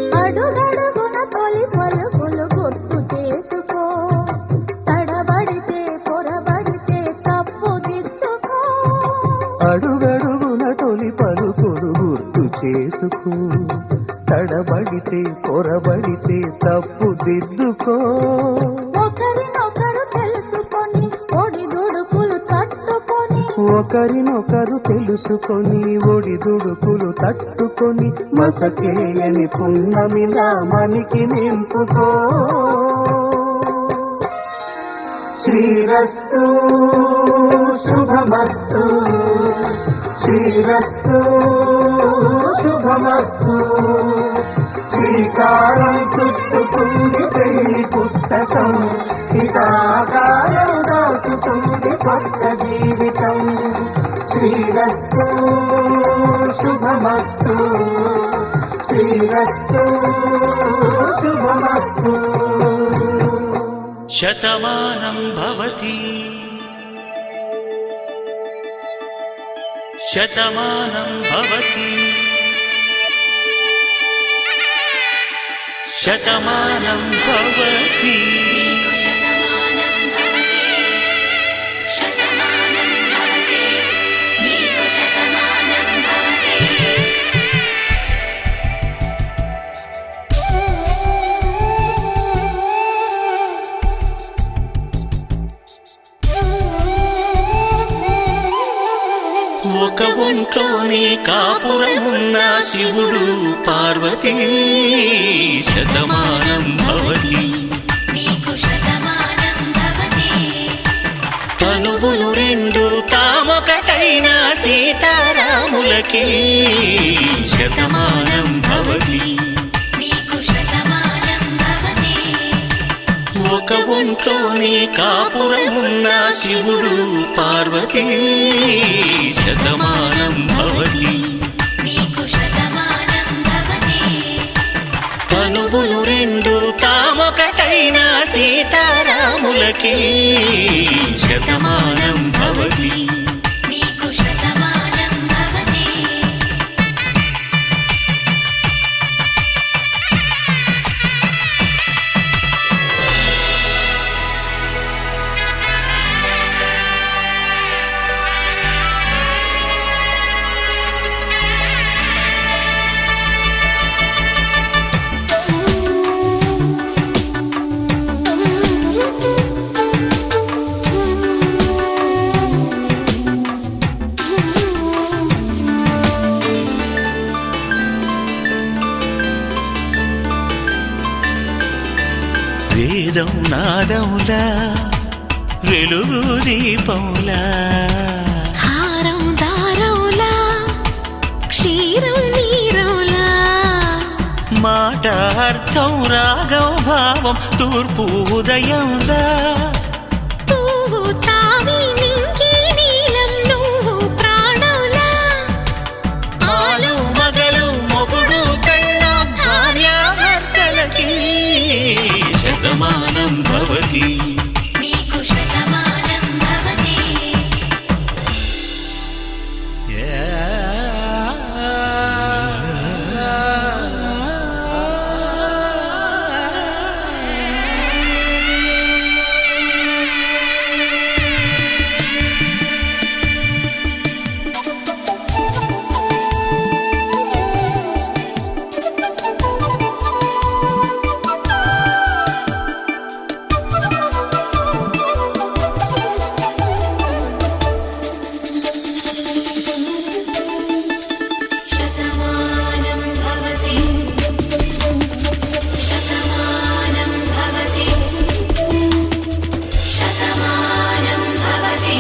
అడుగడుగున తొలి పలుకులు గుర్తు చేసుకో తడబడితే పొరబడితే తప్పు దిద్దుకో అడుగడుగున తొలి పలుకులు గుర్తు చేసుకో తడబడితే పొరబడితే తప్పు దిద్దుకో ఒకరినొకరు తెలుసుకొని ఒడిదుడుకులు తట్టుకొని ఒకరినొకరు తెలుసుకొని ఒడిదుడుకులు తట్టుకొని మసకేయని పున్నమిలా మనికి నింపుకో శ్రీరస్తు శుభమస్తు శ్రీరస్తు శుభమస్తు శ్రీకారం చుట్టుకుంది పెళ్లి పుస్తకం ఇక ఆకారం దాచుతుంది కొత్త జీవితం శ్రీరస్తు శుభమస్తు శ్రీరస్తు శుభమస్తు శతమానం భవతి శతమానం భవతి శతమానం భవతి ఒక ఒంట్లోనే కాపురమున్న శివుడు పార్వతీ శతమానం భవతి తనువులు రెండు తామొకటైన సీతారాములకి శతమానం భవతి ఒక ఒంట్లోనే కాపురమున్న శివుడు పార్వతీ శతమానం భవతి తనువులు రెండు తామొకటైన సీతారాముల దంపతులకి శతమానం భవతి. నీకు శతమానం భవతి. వేదం నాదములా వెలుగు దీపములా హారం దారవులా క్షీరం నీరవులా మాట అర్థం రాగం భావం తూర్పు ఉదయంలా పువ్వు తావి నింగి నీలం నువ్వు ప్రాణంలా ఆలు మగలు మొగుడు పెళ్ళాం భార్యాభర్తలకి శతమానం భవతి. నీకు శతమానం భవతి. శతమానం భవతి. శతమానం భవతి. శతమానం భవతి.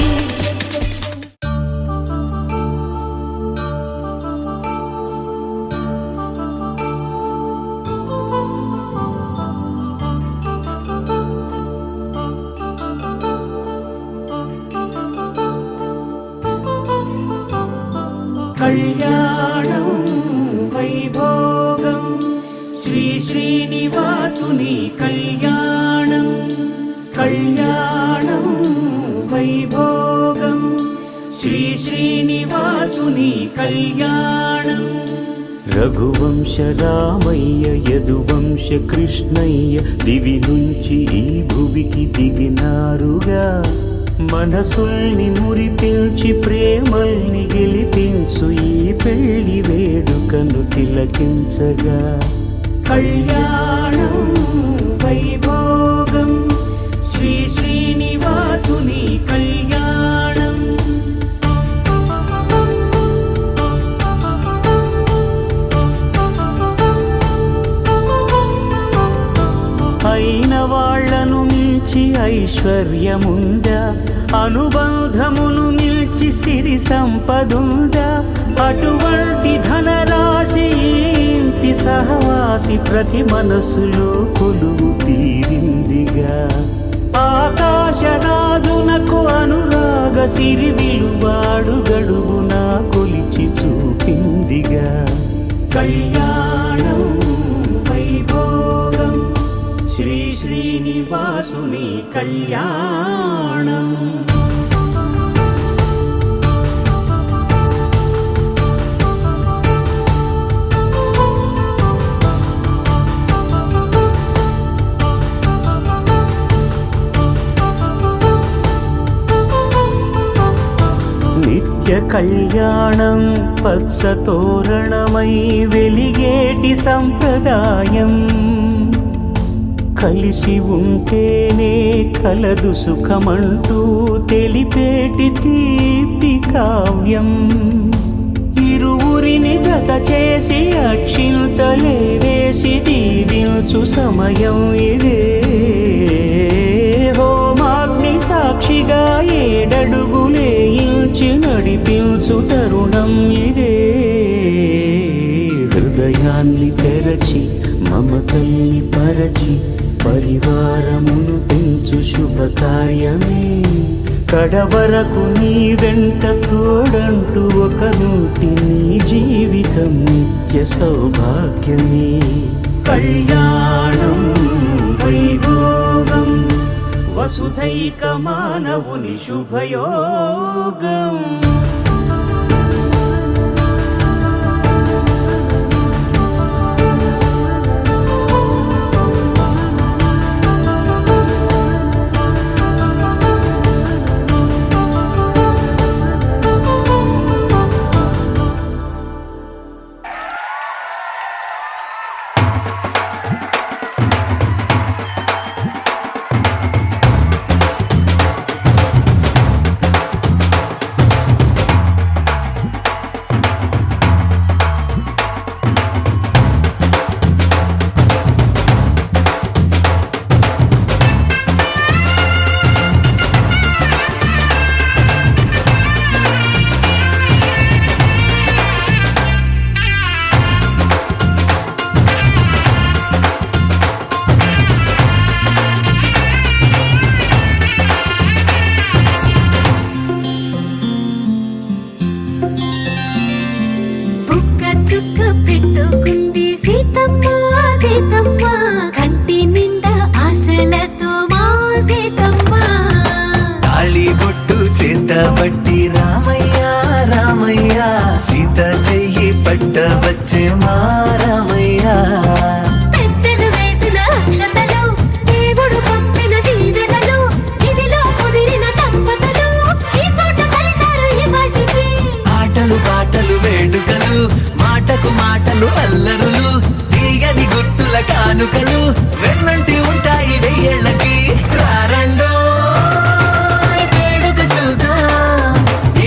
కళ్యాణం వైభోగం శ్రీ శ్రీనివాసుని కళ్యాణం. కళ్యాణం వైభోగం శ్రీ శ్రీనివాసుని కళ్యాణం. రఘువంశ రామయ్య యదువంశ కృష్ణయ్య దివి నుంచి ఈ భువికి దిగినారుగా. మనసుల్ని మురిపించి ప్రేమల్ని గెలిపించు ఈ పెళ్లి వేడుకను తిలకించగా. కళ్యాణం వైభోగం శ్రీ శ్రీనివాసుని కళ్యాణం. అయిన వాళ్లను మించి ఐశ్వర్యముందా, అనుబంధమును నిల్చి సిరి సంపదుందా. అటువంటి ధనరాశి ఇంటి సహవాసి ప్రతి మనసులో కొలువు తీరిందిగా. ఆకాశరాజునకు అనురాగ సిరి విలువాడు గడువునా కొలిచి చూపిందిగా. కళ్యాణం వైభోగం శ్రీ శ్రీనివాసుని కళ్యాణం. నిత్య కళ్యాణం పచ్చ తోరణమై వెలిగేటి సంప్రదాయం. కలిసి ఉంటేనే కలదు సుఖమంటూ తెలిపేటి తీపి కావ్యం. ఇరువురిని జత చేసి అక్షింతలే వేసి దీవించు సమయం ఇదే. హోమాగ్ని సాక్షిగా ఏడడుగులే ఇంచి నడిపించు తరుణం ఇదే. హృదయాన్ని తెరచి మమతల్ని పరచి పరివారమును పెంచు శుభకార్యమే. కడవరకు నీ వెంట తోడంటూ ఒకరుంటి నీ జీవితం నిత్య సౌభాగ్యమే. కళ్యాణం వైభోగం వసుధైక మానవుని శుభయోగం. చుక్క పెట్టుకుంది సీతమ్మ సీతమ్మ కంటి నిండా ఆశలతో మా సీతమ్మ. తాళి బొట్టు చేతబట్టి రామయ్య రామయ్య సీత చెయ్యి పట్ట వచ్చే మా రామయ్య. పెద్దలు వేసిన అక్షతలు దేవుడు పంపిన దీవెనలు ఇవిలో కుదిరిన దంపతులు ఈ చోట కలిసారు ఈ వాటికి. ఆటలు పాటలు వేడుకలు మాటకు మాటలు అల్లరులు తీయని గుర్తుల కానుకలు వెన్నంటి ఉంటాయి వెయ్యేళ్ళకి. రారండో వేడుక చూద్దాం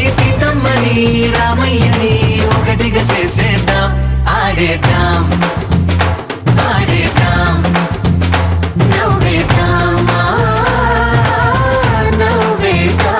ఈ సీతమ్మని రామయ్యని ఒకటిగా చేసేద్దాం. ఆడేద్దాం ఆడేద్దాం నవ్వేద్దాం నవ్వేద్దాం.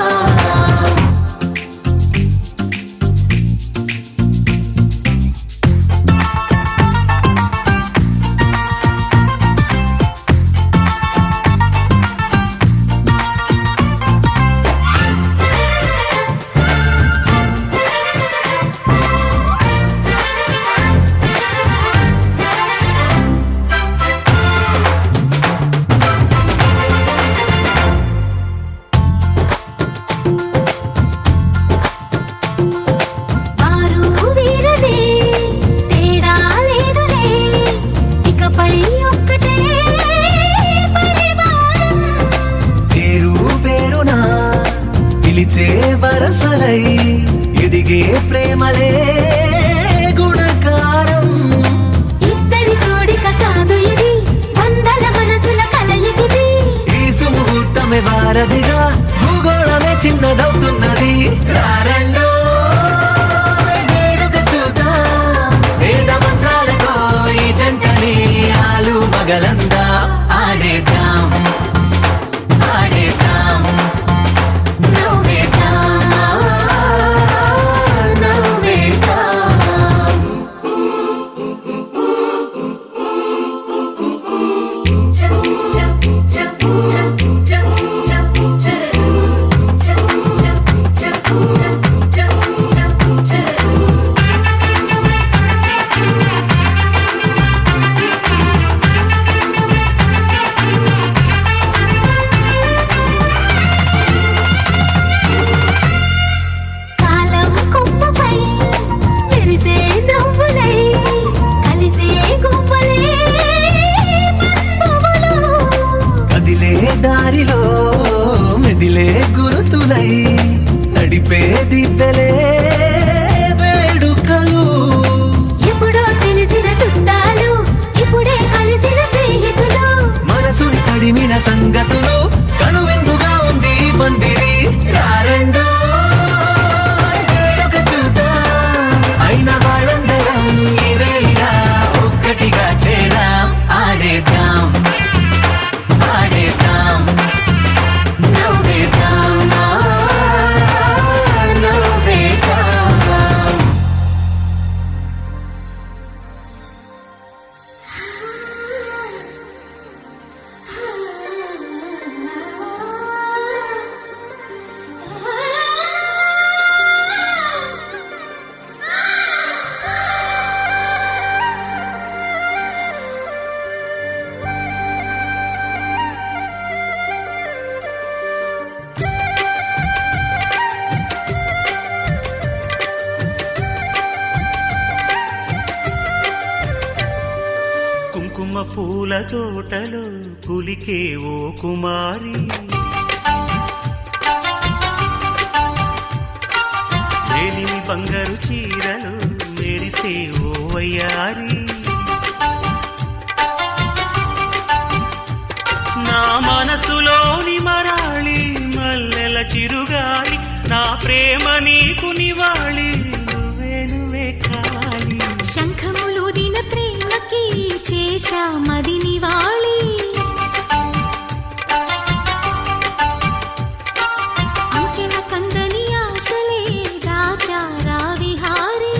వరసలై ఎదిగే ప్రేమలే గుణకారం. ఇద్దరి కోడిక కాదు ఇది వందల మనసుల కలయికిది. ఈ సుముహూర్తమే వారధిగా భూగోళమే చిన్నదవుతున్నది. రారండో వేడుక చూద్దాం వేద మంత్రాలతో ఈ జంటని ఆలు మగలందా. ఆడేద్దాం ఆడేద్దాం దారిలో మెదిలే గురుతులై నడిపే దిబ్బెలే వేడుకలు. ఎప్పుడో తెలిసిన చుట్టాలు ఇప్పుడే కలిసిన స్నేహితులు మనసుని తడిమిన సంగతులు కనువిందుగా ఉంది పందిరి. రారండో వేడుక చూద్దాం అయిన వాళ్ళందరం ఈ వేళ ఒక్కటిగా చేరాం. ఆడేద్దాం ఆడేద్దాం నవ్వేద్దాం నవ్వేద్దాం. పూల తోటలో కులికే ఓ కుమారి వేలిమి బంగారు చీరలు మెరిసే ఓ వయ్యారి నా మనసులోని మరాళి మల్లెల చిరుగాలి నా ప్రేమ నీకు నివాళి నువ్వే నువ్వే కాలి శంఖములుదిన ప్రేమకి చేశా మది నివాళి అంకెల కందని ఆశలే రాజారా విహారీ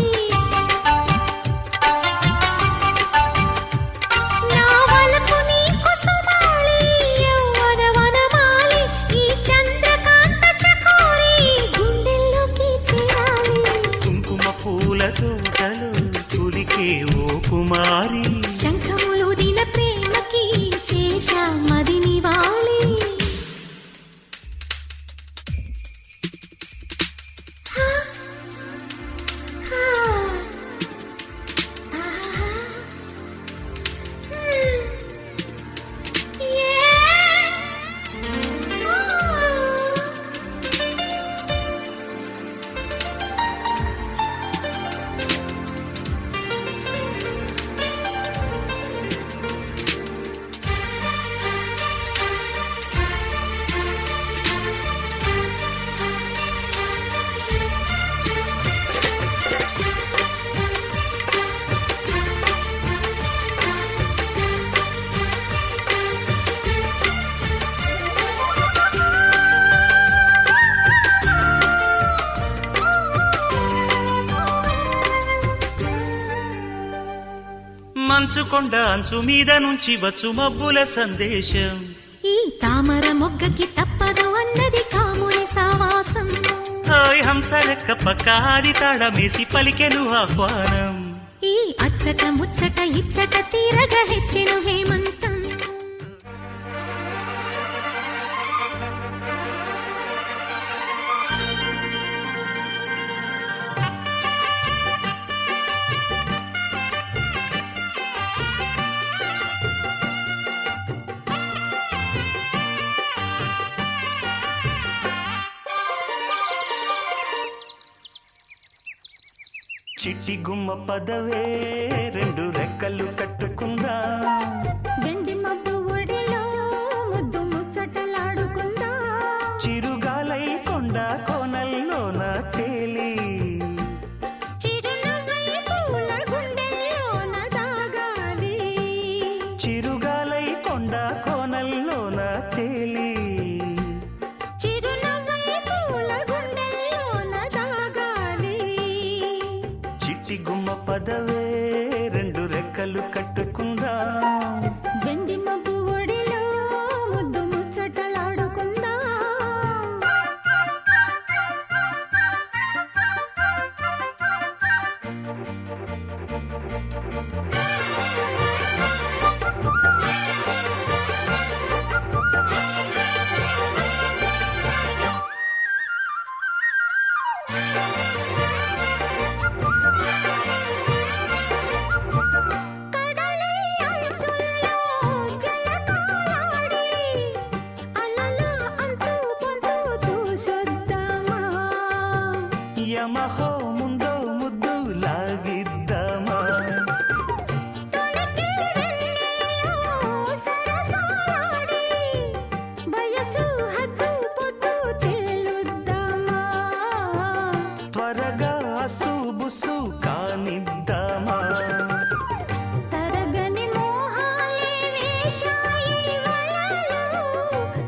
నా వలపు నీకు సుమాళి యవ్వన వనమాలి ఈ చంద్రకాంత చకోరి గుండెల్లోకి చేరాలి కుంకుమ పూల తోటలో కులికే ఓ కుమారి శంఖములుదిన ప్రేమకి చేశా మది నివాళి మంచుకొండ అంచు మీద నుంచి వచ్చు మబ్బుల సందేశం ఈ తామర మొగ్గకి తప్పదు అన్నది కాముని సావాసం హాయ్ హంసలెక్క పక్కాది తాళమేసి పలికెను ఆహ్వానం ఈ అచ్చట ముచ్చట ఇచ్చట తీరగా హెచ్చెను హేమంతం చిట్టి గుమ్మ పదవే రెండు రెక్కలు కట్టుకుందా జండి మబ్బు ఒడిలో ముద్దు ముచ్చటలాడుకుందా చిరుగాలై కొండ కోనల్లోన తేలి చిరునవ్వై పూల గుండెల్లోన దాగాలి చిరుగాలై కొండ కోనల్లోన తేలి చిరునవ్వై పూల గుండెల్లోన దాగాలి చిట్టి గుమ్మ పదవే రెండు రెక్కలు కట్టుకుందా జండి మబ్బు ఒడిలో ముద్దు ముచ్చటలాడుకుందా కడలి అంచుల్లో జలకాలాడి అలల అంతు పొంతు చూసొద్దామా యమహో ముందో ముద్దు లాగిద్దామా తొణికి వెన్నెల్లో సరసాలాడి వయసు హద్దు పొద్దు చెల్లుద్దామా త్వరగా అసుబుసు కానిద్దామా తరగని మోహాలే వేశాయి వలలో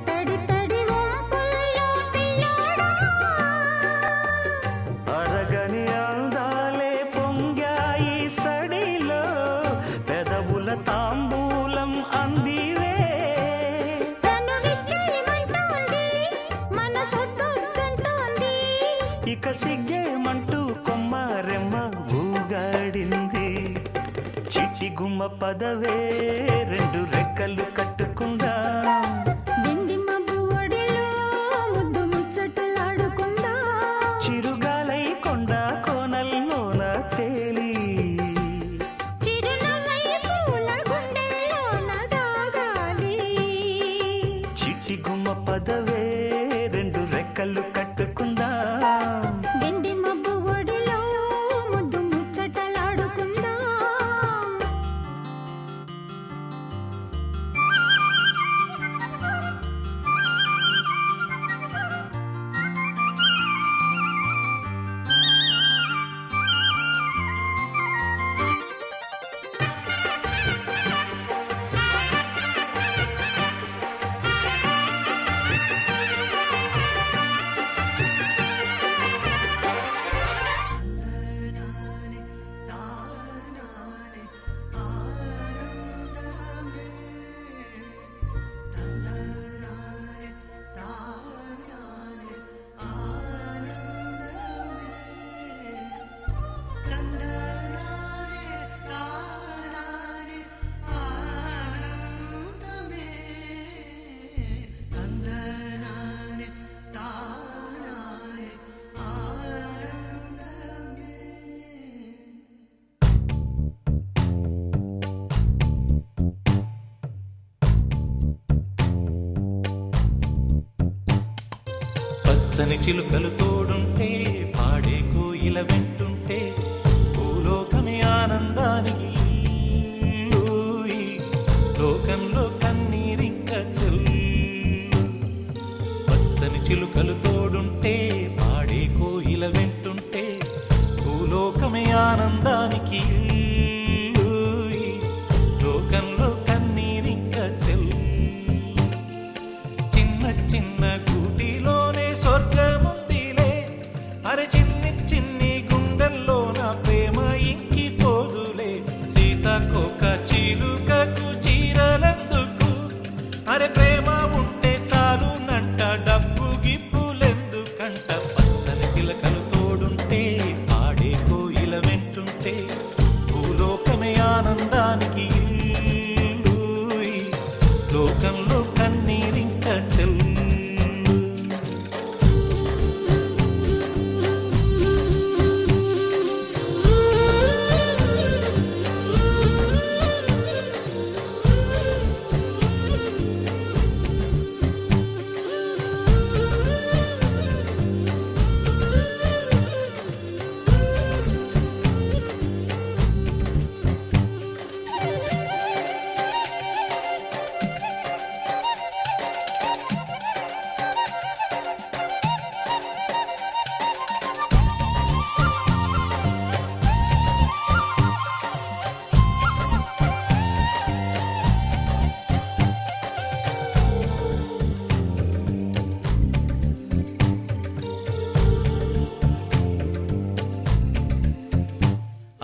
తడి తడి వంపుల్లో పిల్లోడా అరగని అందాలే పొంగాయి సడిలో పెదవుల తాంబూలం అందివే తను విచ్చేయమంటోంది మనసొద్దంటోంది ఇక సిగ్గేమంటూ కొమ్మారెమ్మ ఊగాడింది చిట్టి గుమ్మ పదవే రెండు రెక్కలు కట్టుకుందా దిండి మబ్బు ఒడిలో ముద్దు ముచ్చటలాడుకుందా చిరుగాలై కొండ కోనల్లోన తేలి చిరునవ్వై పూల గుండెల్లోన కట్టుకుందాం. వెండి మబ్బు ఒడిలో ముద్దు ముచ్చటలాడుకుందాం. పచ్చని చిలుకలు తోడుంటే పాడే కోయిల వెంటుంటే భూలోకమే ఆనందానికి ఊయి. లోకంలో కన్నీరింక చెల్లు. పచ్చని చిలుకలు తోడుంటే పాడే కోయిల వెంటుంటే భూలోకమే ఆనందానికి ఊయి. లోకంలో కన్నీరింక చెల్లు. చిన్న చిన్న గూటిలోనే స్వర్గముందిలే. అరే చిన్ని చిన్ని గుండెల్లో నా ప్రేమ ఇంకిపోదులే. సీతాకోక చిలుకకు చీరలెందుకు? అరే ప్రేమ ఉంటే చాలునంట, డబ్బు గిప్పులెందుకంట. పచ్చని చిలకలు తోడుంటే పాడే కోయిల వెంటుంటే భూలోకమే ఆనందానికి ఇల్లు. లోకంలో కన్నీరింక చెల్లు.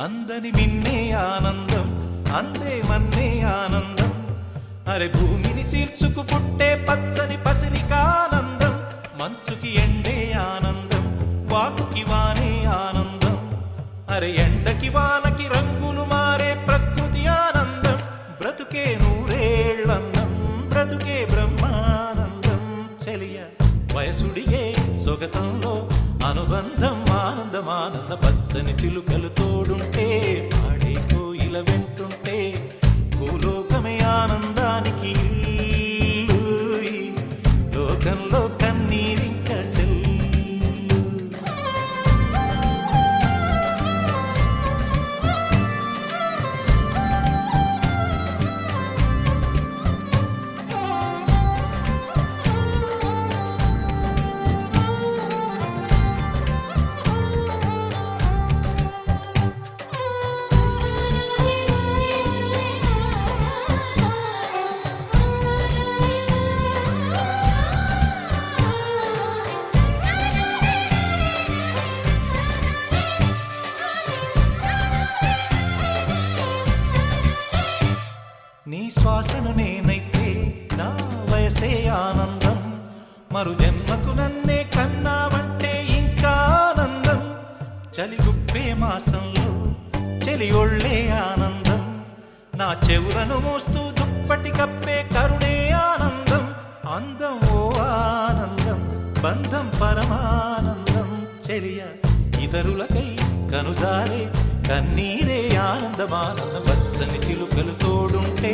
అందని మిన్నే ఆనందం, అందే మన్నే ఆనందం. అరే భూమిని చీల్చుకు పుట్టే పచ్చని పసిరికానందం. మంచుకి ఎండే ఆనందం, వాకుకి వానే ఆనందం. అరే ఎండకి వానకి రంగులు మారే ప్రకృతి ఆనందం. బ్రతుకే నూరేళ్ళందం, బ్రతుకే బ్రహ్మానందం. చెలియ వయసుడిగే సొగతంలో అనుబంధం ఆనందం ఆనంద. పచ్చని చిలుకలు తోడుంటే పాడే కోయిల వెంటుంటే భూలోకమే ఆనందానికి ఇల్లు. లోకంలో కన్నీరింక చెల్లు. నీ శ్వాసను నేనైతే నా వయసే ఆనందం. మరు జన్మకు నన్నే కన్నావంటే ఇంకా ఆనందం. చలిగుప్పే మాసంలో చెలి ఒళ్ళే ఆనందం. నా చెవులను మోస్తూ దుప్పటి కప్పే కరుణే ఆనందం. అందం ఓ ఆనందం, బంధం పరమానందం. చెలియ ఇతరులకై కనుజారే కన్నీరే ఆనందమానందం. పచ్చని చిలుకలు తోడుంటే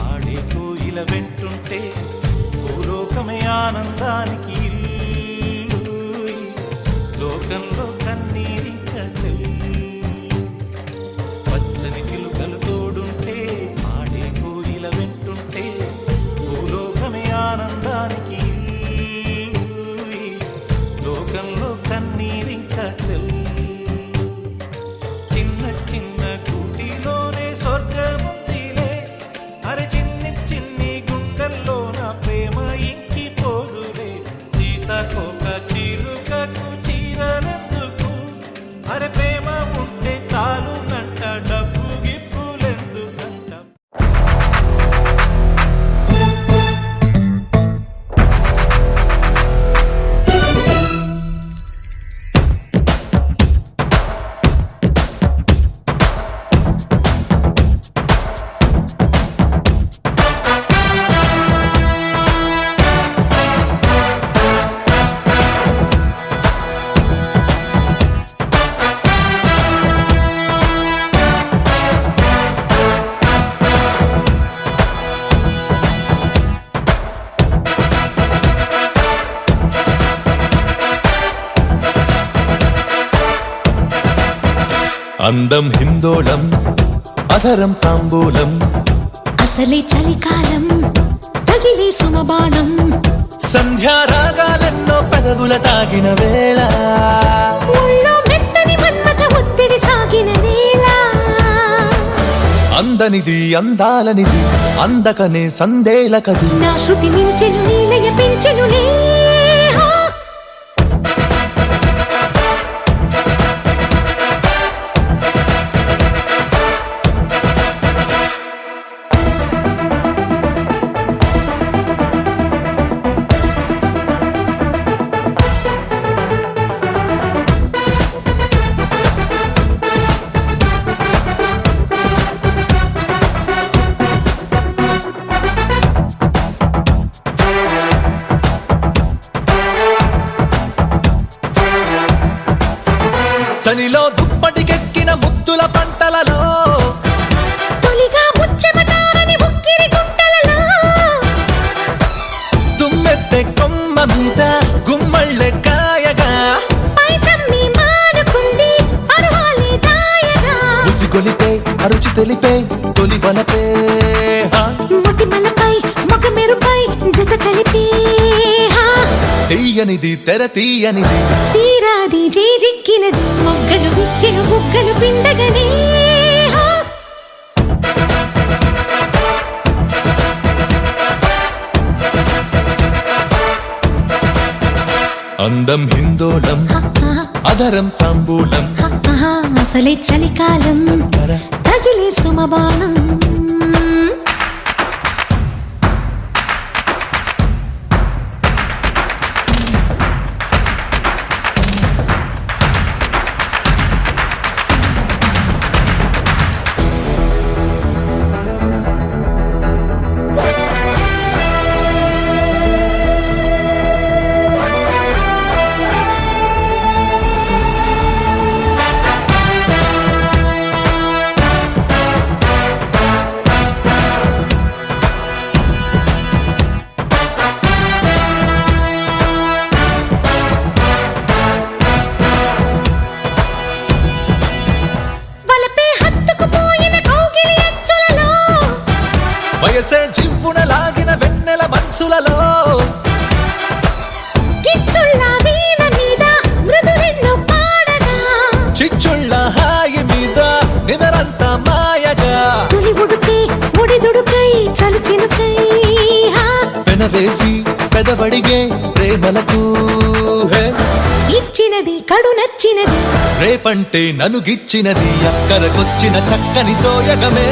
ఆడే కోయిల వెంటుంటే భూలోకమే ఆనందానికి ఇల్లు. లోకంలో కన్నీరింక చెల్లి పచ్చని చిలుకలు తోడుంటే ఆడే కోయిల వెంటుంటే భూలోకమే ఆనందానికి లోకంలో కన్నీరింక చెల్లి చిన్న చిన్న కూటిలోనే స్వర్గముందిలే అరే చిన్ని చిన్ని గుండెల్లో నా ప్రేమ ఇంకిపోదులే సీతకోక చిలుకకు చీరలెందుకు అరే ప్రేమ ఉంటే చాలునంట డబ్బు గిప్పులెందుకంట అందం హిందోళం అధరం తాంబూలం అసలే చలికాలం తగిలే సుమబాణం సంధ్యారాగాలెన్నో పెదవుల తాగిన వేళ ఒళ్ళో మెత్తని మన్మథ ఒత్తిడి సాగిన వేళ అందనిది అందాలనిది అందకనే సందేలకది నా శృతి మించెను నీలయ పెంచెను చలిలో దుప్పటికెక్కిన ముద్దుల పంటలలో తొలిగా ముచ్చెమటారని ఉక్కిరి గుంటలలో తుమ్మెత్తే కొమ్మ మీద గుమ్మళ్ళె కాయగా పైటమ్మి మానుకుంది పర్వాలే దాయగా ఉసిగొలిపే అరుచి తెలిపే తొలి వలపే మొటిమలపై మొగ మెరుపై జత కలిపి తీయనిది తెర తీయనిది తీరాది జేజిక్కినది మొగ్గలు విచ్చిన బుగ్గలు పిండగనే అందం హిందోళం అధరం తాంబూలం అసలే చలికాలం తగిలే సుమబాణం వయసే జివ్వున లాగిన వెన్నెల మనసులలో కిచ్చుళ్ళ వీణ మీద మృదులెన్నో పాడగా చిచ్చుళ్ళ హాయి మీద నిదరంతా మాయగా తొలి ఉడుకై ఒడిదుడుకై చలి చినుకై పెనవేసి పెదవడిగే ప్రేమలకు ఇచ్చినది కడు నచ్చినది రేపంటే నన్ను గిచ్చినది అక్కరకొచ్చిన చక్కని సోయగమే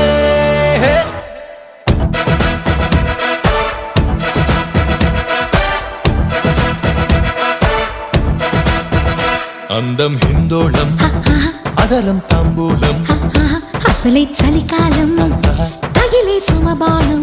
అందం హిందోళం అధరం తాంబూలం అసలే చలికాలం తగిలే సుమబాణం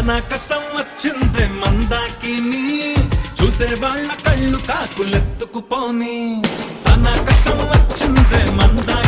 సనా కష్టం వచ్చిందే మందాకిని చూసే వాళ్ళ కళ్ళు కాకులెత్తుకుపోని సనా కష్టం వచ్చిందే మందాకిని